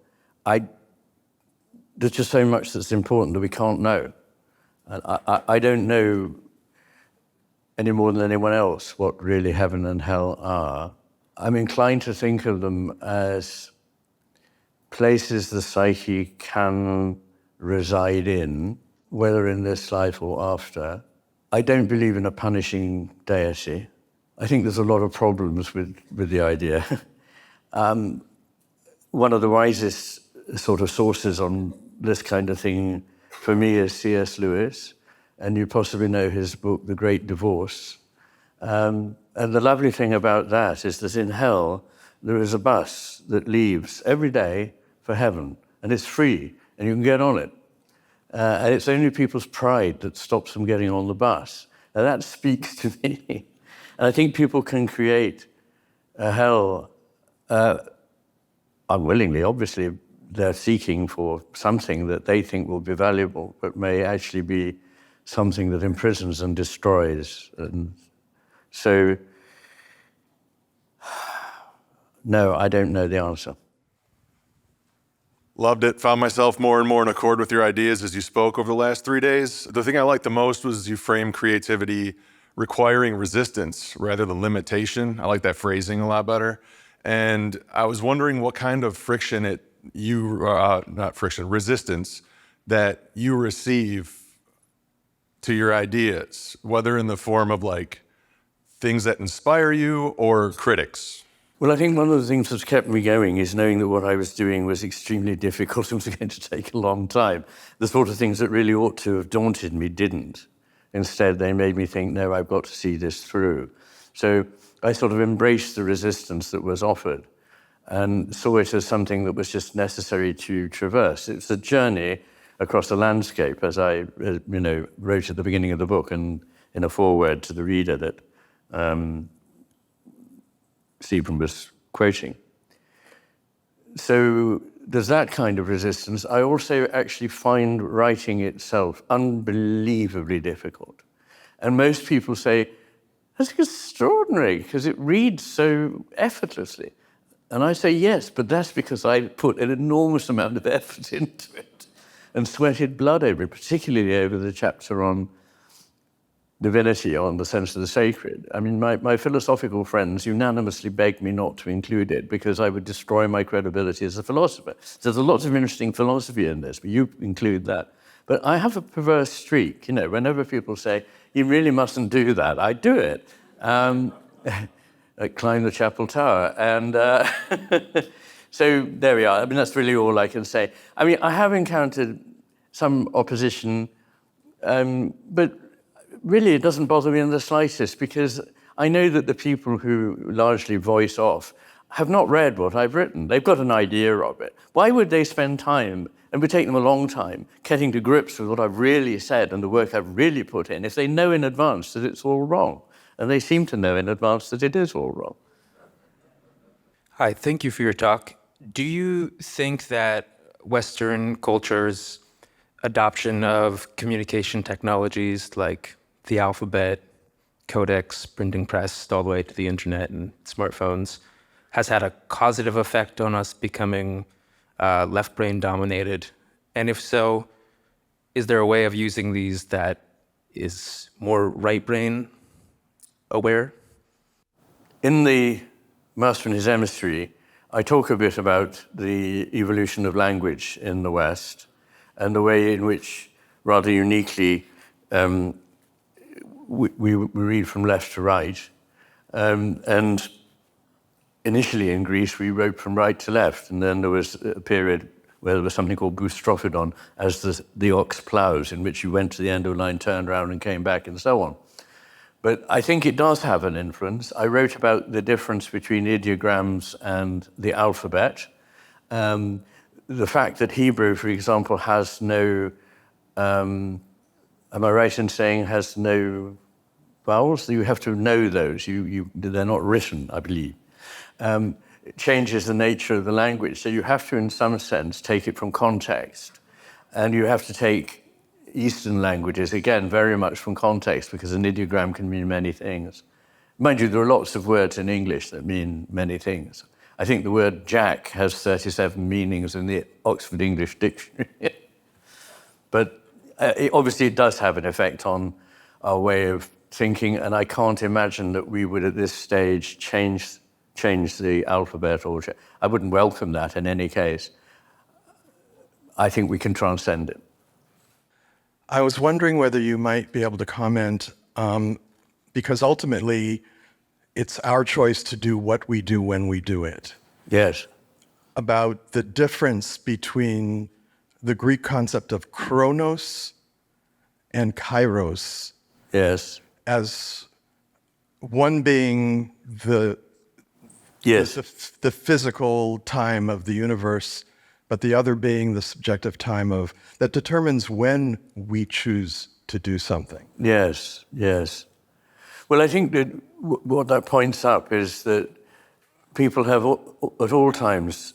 There's just so much that's important that we can't know. And I don't know any more than anyone else what really heaven and hell are. I'm inclined to think of them as places the psyche can reside in, whether in this life or after. I don't believe in a punishing deity. I think there's a lot of problems with the idea. One of the wisest sort of sources on this kind of thing for me is C.S. Lewis, and you possibly know his book, The Great Divorce. And the lovely thing about that is that in hell, there is a bus that leaves every day for heaven, and it's free, and you can get on it. And it's only people's pride that stops them getting on the bus. And that speaks to me. And I think people can create a hell unwillingly. Obviously, they're seeking for something that they think will be valuable, but may actually be something that imprisons and destroys. And so, no, I don't know the answer. Loved it. Found myself more and more in accord with your ideas as you spoke over the last 3 days. The thing I liked the most was you framed creativity requiring resistance rather than limitation. I like that phrasing a lot better. And I was wondering what kind of resistance that you receive to your ideas, whether in the form of like things that inspire you or critics. Well, I think one of the things that's kept me going is knowing that what I was doing was extremely difficult and was going to take a long time. The sort of things that really ought to have daunted me didn't. Instead, they made me think, no, I've got to see this through. So I sort of embraced the resistance that was offered and saw it as something that was just necessary to traverse. It's a journey across the landscape, as I wrote at the beginning of the book and in a foreword to the reader that Stephen was quoting. So there's that kind of resistance. I also actually find writing itself unbelievably difficult. And most people say, that's extraordinary, because it reads so effortlessly. And I say, yes, but that's because I put an enormous amount of effort into it and sweated blood over it, particularly over the chapter on divinity on the sense of the sacred. I mean, my philosophical friends unanimously begged me not to include it because I would destroy my credibility as a philosopher. So there's a lot of interesting philosophy in this, but you include that. But I have a perverse streak, whenever people say, you really mustn't do that, I do it. I climb the chapel tower. And so there we are. I mean, that's really all I can say. I mean, I have encountered some opposition, but really, it doesn't bother me in the slightest because I know that the people who largely voice off have not read what I've written. They've got an idea of it. Why would they spend time, and it would take them a long time, getting to grips with what I've really said and the work I've really put in if they know in advance that it's all wrong? And they seem to know in advance that it is all wrong. Hi, thank you for your talk. Do you think that Western culture's adoption of communication technologies like the alphabet, codex, printing press, all the way to the internet and smartphones, has had a causative effect on us becoming left brain dominated? And if so, is there a way of using these that is more right brain aware? In the Master and His Emissary, I talk a bit about the evolution of language in the West and the way in which, rather uniquely, we read from left to right. And initially in Greece, we wrote from right to left. And then there was a period where there was something called boustrophodon, as the ox plows, in which you went to the end of a line, turned around and came back, and so on. But I think it does have an influence. I wrote about the difference between ideograms and the alphabet. The fact that Hebrew, for example, has no, am I right in saying has no vowels? You have to know those. They're not written, I believe. It changes the nature of the language. So you have to, in some sense, take it from context. And you have to take Eastern languages, again, very much from context, because an ideogram can mean many things. Mind you, there are lots of words in English that mean many things. I think the word jack has 37 meanings in the Oxford English Dictionary. But obviously it does have an effect on our way of thinking, and I can't imagine that we would at this stage change the alphabet, or I wouldn't welcome that in any case. I think we can transcend it. I was wondering whether you might be able to comment, because ultimately it's our choice to do what we do when we do it. Yes. About the difference between the Greek concept of chronos and kairos. Yes. As one being the physical time of the universe, but the other being the subjective time that determines when we choose to do something. Yes, yes. Well, I think that what that points up is that people have at all times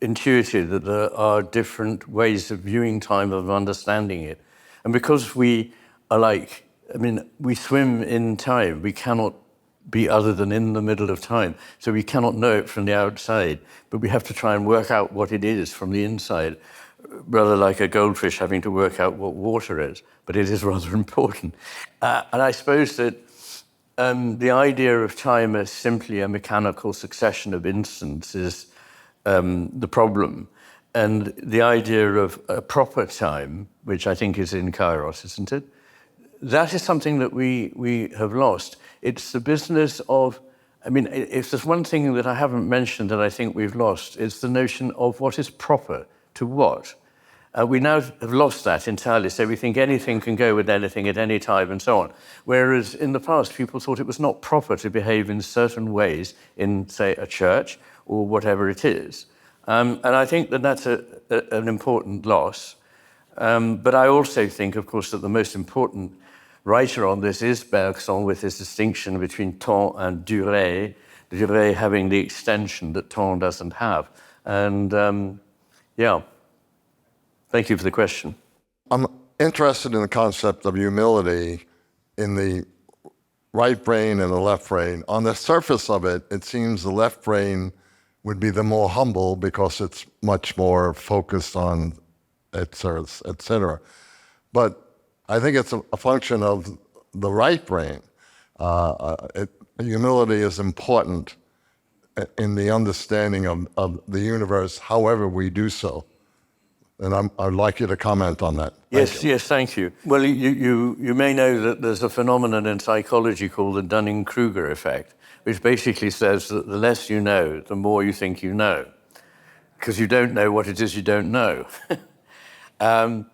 intuited that there are different ways of viewing time, of understanding it. And because we are we swim in time, we cannot be other than in the middle of time. So we cannot know it from the outside, but we have to try and work out what it is from the inside, rather like a goldfish having to work out what water is, but it is rather important. And I suppose that the idea of time as simply a mechanical succession of instants is the problem. And the idea of a proper time, which I think is in Kairos, isn't it? That is something that we have lost. It's the business of, if there's one thing that I haven't mentioned that I think we've lost, it's the notion of what is proper to what. We now have lost that entirely, so we think anything can go with anything at any time and so on. Whereas in the past, people thought it was not proper to behave in certain ways in, say, a church or whatever it is. And I think that that's an important loss. But I also think, of course, that the most important writer on this is Bergson, with his distinction between temps and durée, durée having the extension that temps doesn't have. And thank you for the question. I'm interested in the concept of humility in the right brain and the left brain. On the surface of it, it seems the left brain would be the more humble because it's much more focused on et cetera. But I think it's a function of the right brain, humility is important in the understanding of the universe, however we do so. And I'd like you to comment on that. Yes, thank you. Well, you may know that there's a phenomenon in psychology called the Dunning-Kruger effect, which basically says that the less you know, the more you think you know, because you don't know what it is you don't know. And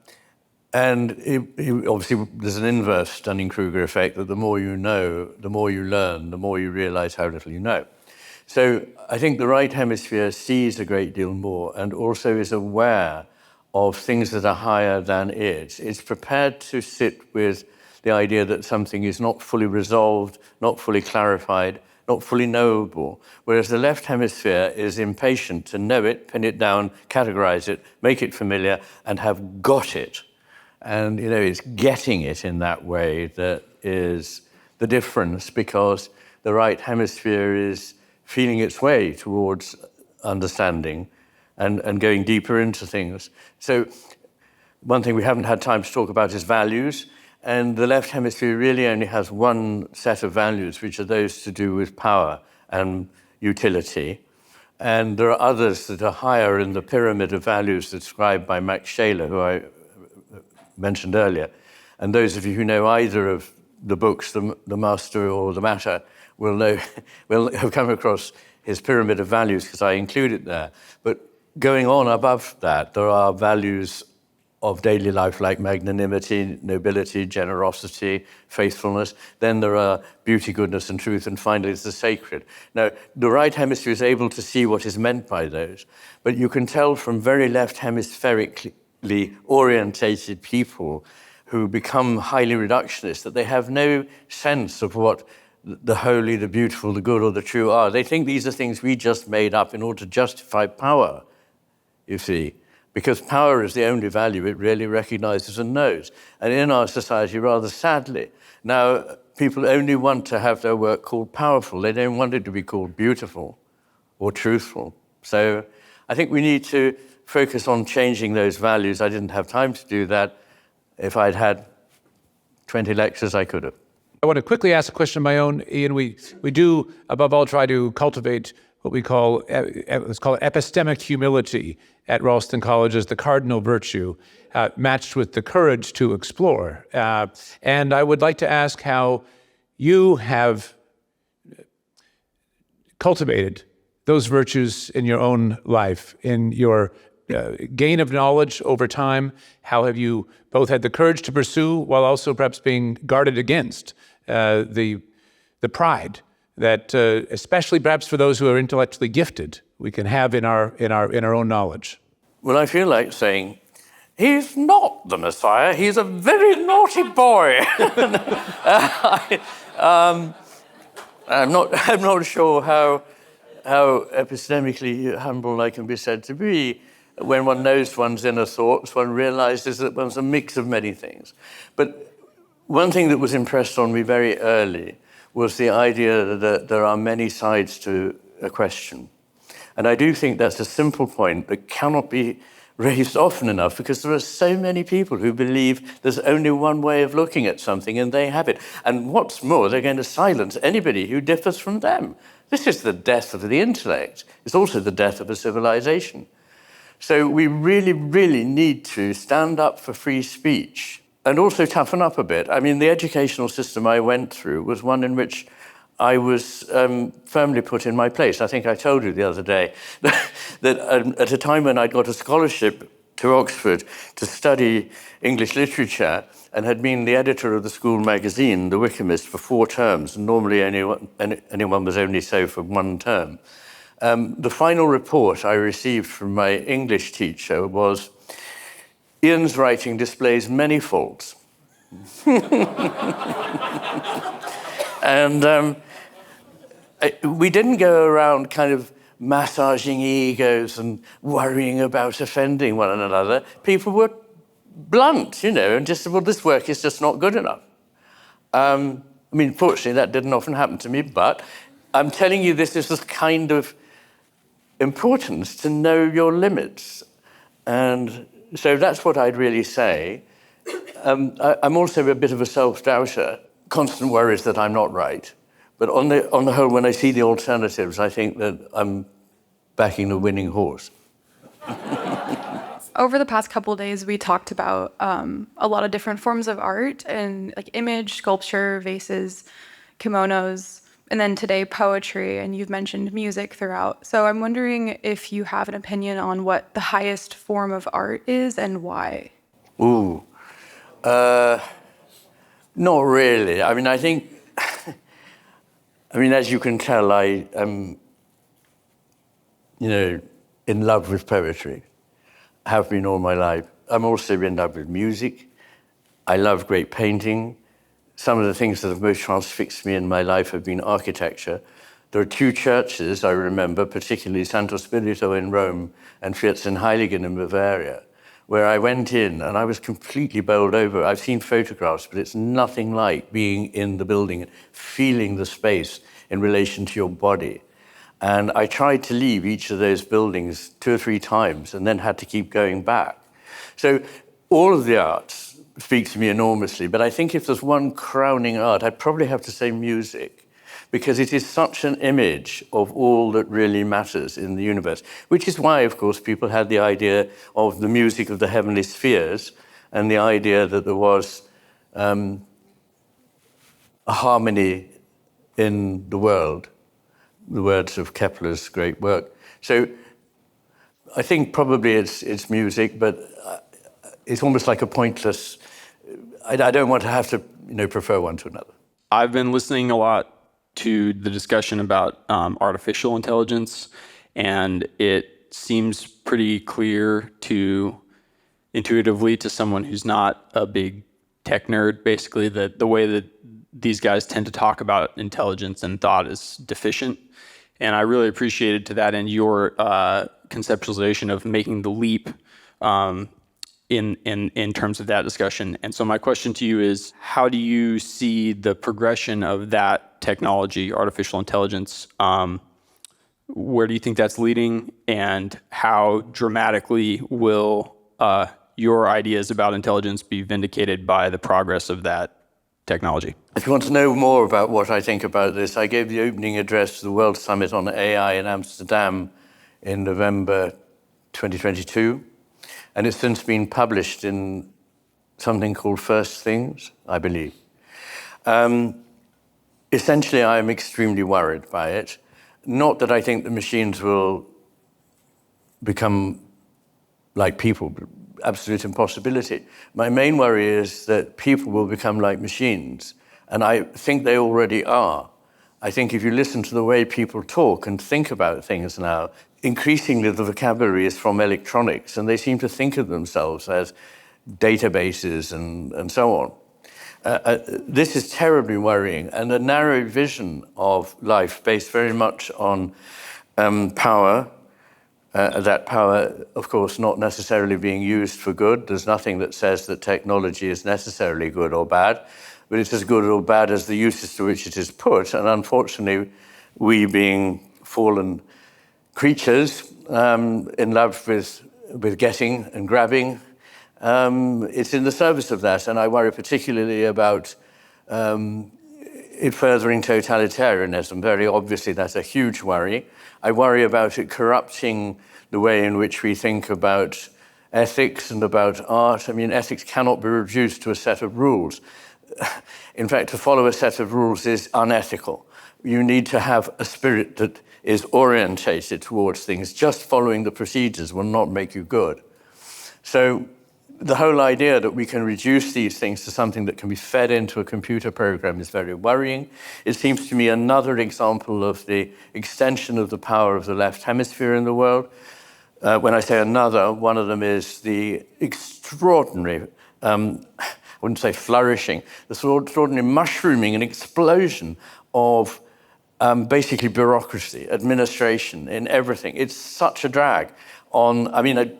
obviously, there's an inverse Dunning-Kruger effect, that the more you know, the more you learn, the more you realize how little you know. So I think the right hemisphere sees a great deal more and also is aware of things that are higher than it. It's prepared to sit with the idea that something is not fully resolved, not fully clarified, not fully knowable, whereas the left hemisphere is impatient to know it, pin it down, categorize it, make it familiar, and have got it. And, it's getting it in that way that is the difference, because the right hemisphere is feeling its way towards understanding and going deeper into things. So one thing we haven't had time to talk about is values. And the left hemisphere really only has one set of values, which are those to do with power and utility. And there are others that are higher in the pyramid of values described by Max Scheler, who I mentioned earlier. And those of you who know either of the books, The Master or The Matter, will have come across his pyramid of values, because I include it there. But going on above that, there are values of daily life like magnanimity, nobility, generosity, faithfulness. Then there are beauty, goodness, and truth, and finally there's the sacred. Now, the right hemisphere is able to see what is meant by those, but you can tell from very left hemispherically orientated people who become highly reductionist that they have no sense of what the holy, the beautiful, the good, or the true are. They think these are things we just made up in order to justify power, you see, because power is the only value it really recognizes and knows. And in our society, rather sadly, now people only want to have their work called powerful. They don't want it to be called beautiful or truthful. So I think we need to focus on changing those values. I didn't have time to do that. If I'd had 20 lectures, I could have. I want to quickly ask a question of my own, Iain. We do, above all, try to cultivate what we call, let's call it epistemic humility at Ralston College as the cardinal virtue, matched with the courage to explore. And I would like to ask how you have cultivated those virtues in your own life, in your gain of knowledge over time. How have you both had the courage to pursue while also perhaps being guarded against the pride that, especially perhaps for those who are intellectually gifted, we can have in our own knowledge? Well, I feel like saying, he's not the Messiah, he's a very naughty boy. I'm not sure how epistemically humble I can be said to be. When one knows one's inner thoughts, one realizes that one's a mix of many things. But one thing that was impressed on me very early was the idea that there are many sides to a question. And I do think that's a simple point that cannot be raised often enough, because there are so many people who believe there's only one way of looking at something and they have it. And what's more, they're going to silence anybody who differs from them. This is the death of the intellect. It's also the death of a civilization. So we really, really need to stand up for free speech and also toughen up a bit. I mean, the educational system I went through was one in which I was firmly put in my place. I think I told you the other day that at a time when I'd got a scholarship to Oxford to study English literature and had been the editor of the school magazine, The Wikimist, for 4 terms, and normally anyone was only so for 1 term. The final report I received from my English teacher was, Ian's writing displays many faults. And we didn't go around kind of massaging egos and worrying about offending one another. People were blunt, and just said, well, this work is just not good enough. I mean, fortunately, that didn't often happen to me, but I'm telling you, this is the kind of importance to know your limits. And so that's what I'd really say. I'm also a bit of a self-doubter, constant worries that I'm not right. But on the whole, when I see the alternatives, I think that I'm backing the winning horse. Over the past couple of days, we talked about a lot of different forms of art and like image, sculpture, vases, kimonos, and then today poetry, and you've mentioned music throughout. So I'm wondering if you have an opinion on what the highest form of art is and why. Ooh. Not really. I mean, I think, as you can tell, I am, in love with poetry. Have been all my life. I'm also in love with music. I love great painting. Some of the things that have most transfixed me in my life have been architecture. There are two churches I remember, particularly Santo Spirito in Rome and Vierzehnheiligen in Bavaria, where I went in and I was completely bowled over. I've seen photographs, but it's nothing like being in the building and feeling the space in relation to your body. And I tried to leave each of those buildings 2 or 3 times and then had to keep going back. So all of the arts speak to me enormously, but I think if there's one crowning art, I'd probably have to say music, because it is such an image of all that really matters in the universe, which is why, of course, people had the idea of the music of the heavenly spheres and the idea that there was a harmony in the world, the words of Kepler's great work. So I think probably it's music, but it's almost like a pointless, I don't want to have to prefer one to another. I've been listening a lot to the discussion about artificial intelligence, and it seems pretty clear intuitively to someone who's not a big tech nerd, basically, that the way that these guys tend to talk about intelligence and thought is deficient. And I really appreciated to that end your conceptualization of making the leap in terms of that discussion. And so my question to you is, how do you see the progression of that technology, artificial intelligence? Where do you think that's leading, and how dramatically will your ideas about intelligence be vindicated by the progress of that technology? If you want to know more about what I think about this, I gave the opening address to the World Summit on AI in Amsterdam in November 2022, and it's since been published in something called First Things, I believe. Essentially, I am extremely worried by it. Not that I think the machines will become like people, but absolute impossibility. My main worry is that people will become like machines, and I think they already are. I think if you listen to the way people talk and think about things now, increasingly the vocabulary is from electronics, and they seem to think of themselves as databases and so on. This is terribly worrying, and a narrow vision of life based very much on power, that power, of course, not necessarily being used for good. There's nothing that says that technology is necessarily good or bad, but it's as good or bad as the uses to which it is put. And unfortunately, we being fallen creatures in love with getting and grabbing, it's in the service of that. And I worry particularly about it furthering totalitarianism. Very obviously, that's a huge worry. I worry about it corrupting the way in which we think about ethics and about art. I mean, ethics cannot be reduced to a set of rules. In fact, to follow a set of rules is unethical. You need to have a spirit that is orientated towards things. Just following the procedures will not make you good. So the whole idea that we can reduce these things to something that can be fed into a computer program is very worrying. It seems to me another example of the extension of the power of the left hemisphere in the world. When I say another, one of them is the extraordinary, I wouldn't say flourishing, the extraordinary mushrooming and explosion of basically bureaucracy, administration in everything. It's such a drag on,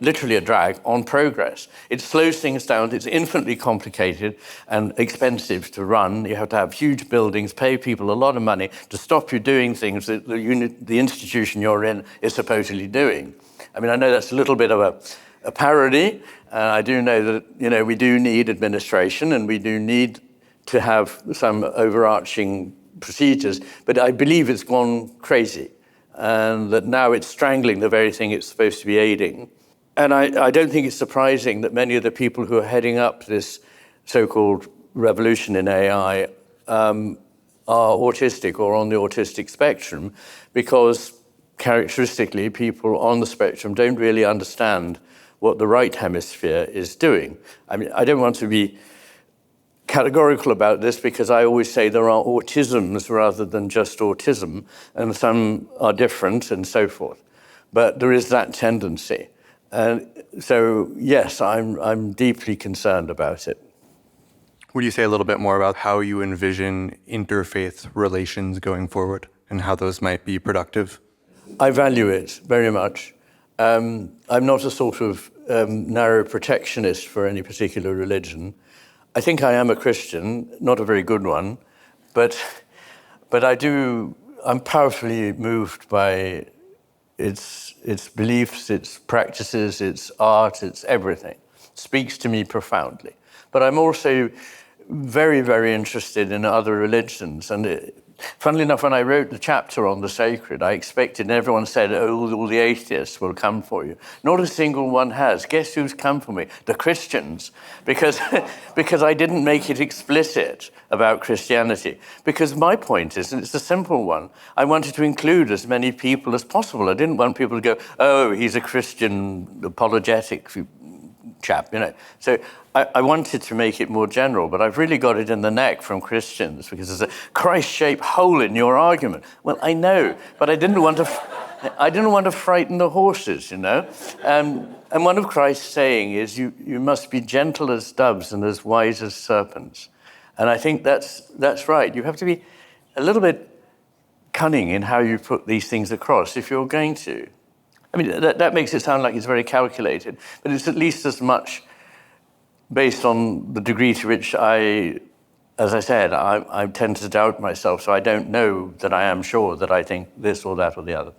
literally a drag on progress. It slows things down. It's infinitely complicated and expensive to run. You have to have huge buildings, pay people a lot of money to stop you doing things that the institution you're in is supposedly doing. I know that's a little bit of a parody. I do know that we do need administration, and we do need to have some overarching procedures, but I believe it's gone crazy, and that now it's strangling the very thing it's supposed to be aiding. And I don't think it's surprising that many of the people who are heading up this so-called revolution in AI are autistic or on the autistic spectrum, because characteristically people on the spectrum don't really understand what the right hemisphere is doing. I mean, I don't want to be categorical about this, because I always say there are autisms rather than just autism, and some are different and so forth. But there is that tendency. And so, yes, I'm deeply concerned about it. Would you say a little bit more about how you envision interfaith relations going forward and how those might be productive? I value it very much. I'm not a sort of narrow protectionist for any particular religion. I think I am a Christian, not a very good one, but I'm powerfully moved by its beliefs, its practices, its art, its everything. It speaks to me profoundly. But I'm also very, very interested in other religions. And funnily enough, when I wrote the chapter on the sacred, I expected, and everyone said, oh, all the atheists will come for you. Not a single one has. Guess who's come for me? The Christians. Because I didn't make it explicit about Christianity. Because my point is, and it's a simple one, I wanted to include as many people as possible. I didn't want people to go, oh, he's a Christian apologetic chap, you know. So I wanted to make it more general, but I've really got it in the neck from Christians, because there's a Christ-shaped hole in your argument. Well, I know, but I didn't want to frighten the horses, you know. And one of Christ's saying is, you must be gentle as doves and as wise as serpents. And I think that's right. You have to be a little bit cunning in how you put these things across if you're going to. I mean, that makes it sound like it's very calculated, but it's at least as much based on the degree to which as I said, I tend to doubt myself, so I don't know that I am sure that I think this or that or the other.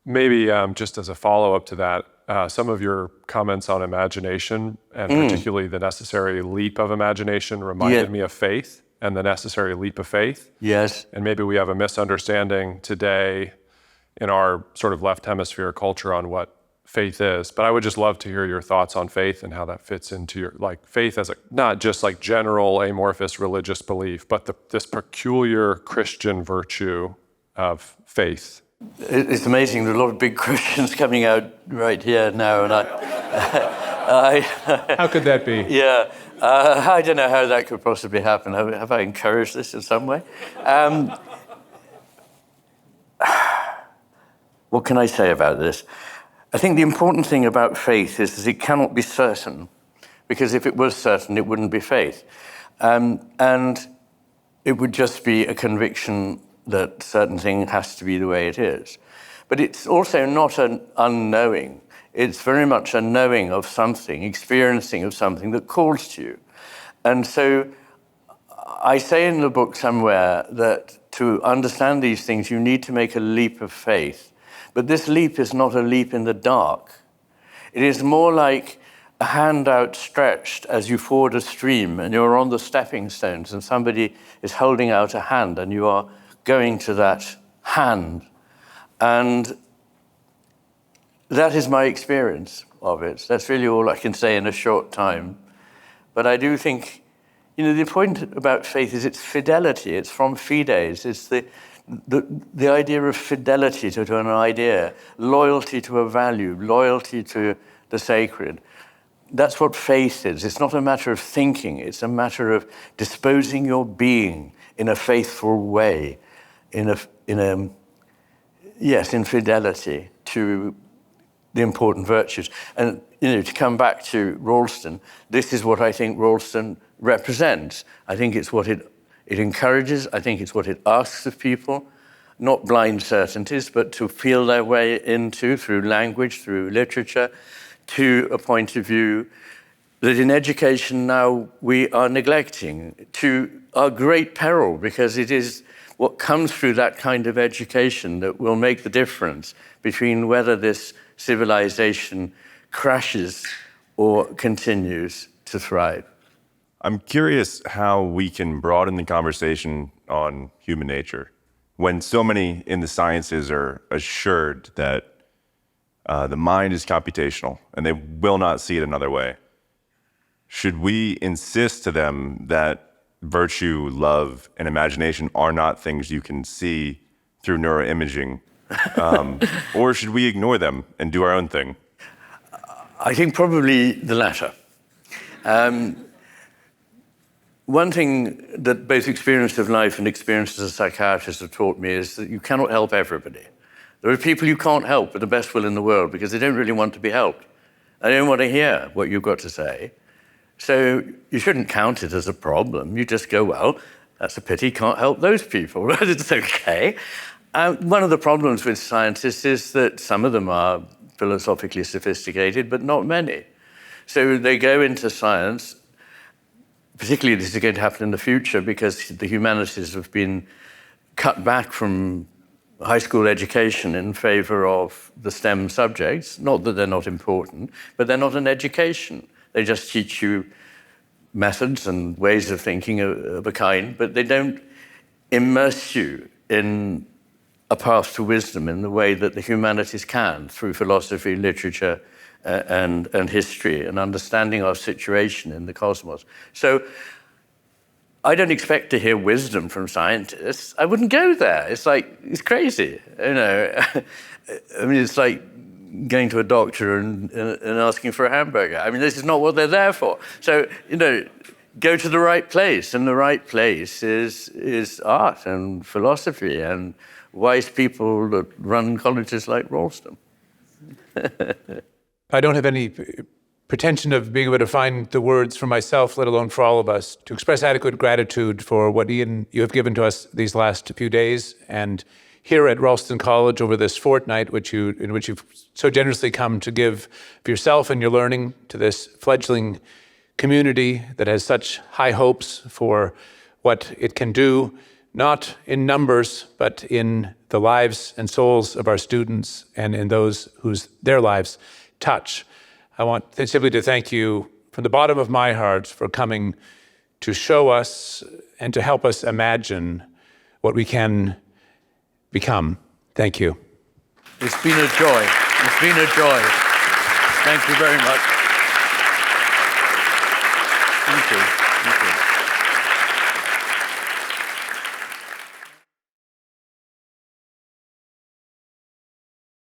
Maybe just as a follow-up to that, some of your comments on imagination, and particularly the necessary leap of imagination, reminded me of faith and the necessary leap of faith. Yes. And maybe we have a misunderstanding today in our sort of left hemisphere culture on what faith is. But I would just love to hear your thoughts on faith and how that fits into your, like, faith as not just like general amorphous religious belief, but this peculiar Christian virtue of faith. It's amazing. There are a lot of big Christians coming out right here now, and How could that be? Yeah, I don't know how that could possibly happen. Have I encouraged this in some way? What can I say about this? I think the important thing about faith is that it cannot be certain, because if it was certain, it wouldn't be faith. And it would just be a conviction that certain thing has to be the way it is. But it's also not an unknowing. It's very much a knowing of something, experiencing of something that calls to you. And so I say in the book somewhere that to understand these things, you need to make a leap of faith. But this leap is not a leap in the dark. It is more like a hand outstretched as you ford a stream and you're on the stepping stones and somebody is holding out a hand and you are going to that hand. And that is my experience of it. That's really all I can say in a short time. But I do think, the point about faith is its fidelity. It's from fides. It's the idea of fidelity to an idea, loyalty to a value, loyalty to the sacred. That's what faith is. It's not a matter of thinking. It's a matter of disposing your being in a faithful way, in fidelity to the important virtues. And to come back to Ralston, this is what I think Ralston represents. I think it's what it encourages. I think it's what it asks of people, not blind certainties, but to feel their way into, through language, through literature, to a point of view that in education now we are neglecting, to our great peril, because it is what comes through that kind of education that will make the difference between whether this civilization crashes or continues to thrive. I'm curious how we can broaden the conversation on human nature when so many in the sciences are assured that the mind is computational and they will not see it another way. Should we insist to them that virtue, love, and imagination are not things you can see through neuroimaging? Or should we ignore them and do our own thing? I think probably the latter. One thing that both experience of life and experience as a psychiatrist have taught me is that you cannot help everybody. There are people you can't help with the best will in the world because they don't really want to be helped. They don't want to hear what you've got to say. So you shouldn't count it as a problem. You just go, well, that's a pity, can't help those people. It's okay. One of the problems with scientists is that some of them are philosophically sophisticated, but not many. So they go into science, particularly this is going to happen in the future because the humanities have been cut back from high school education in favor of the STEM subjects. Not that they're not important, but they're not an education. They just teach you methods and ways of thinking of a kind, but they don't immerse you in a path to wisdom in the way that the humanities can through philosophy, literature, and history, and understanding our situation in the cosmos. So I don't expect to hear wisdom from scientists. I wouldn't go there. It's crazy, you know. I mean, it's like going to a doctor and asking for a hamburger. I mean, this is not what they're there for. So, you know, go to the right place, and the right place is art and philosophy and wise people that run colleges like Ralston. I don't have any pretension of being able to find the words for myself, let alone for all of us, to express adequate gratitude for what, Iain, you have given to us these last few days, and here at Ralston College over this fortnight, in which you've so generously come to give of yourself and your learning to this fledgling community that has such high hopes for what it can do, not in numbers, but in the lives and souls of our students and in those whose their lives touch. I want simply to thank you from the bottom of my heart for coming to show us and to help us imagine what we can become. Thank you. It's been a joy. It's been a joy. Thank you very much.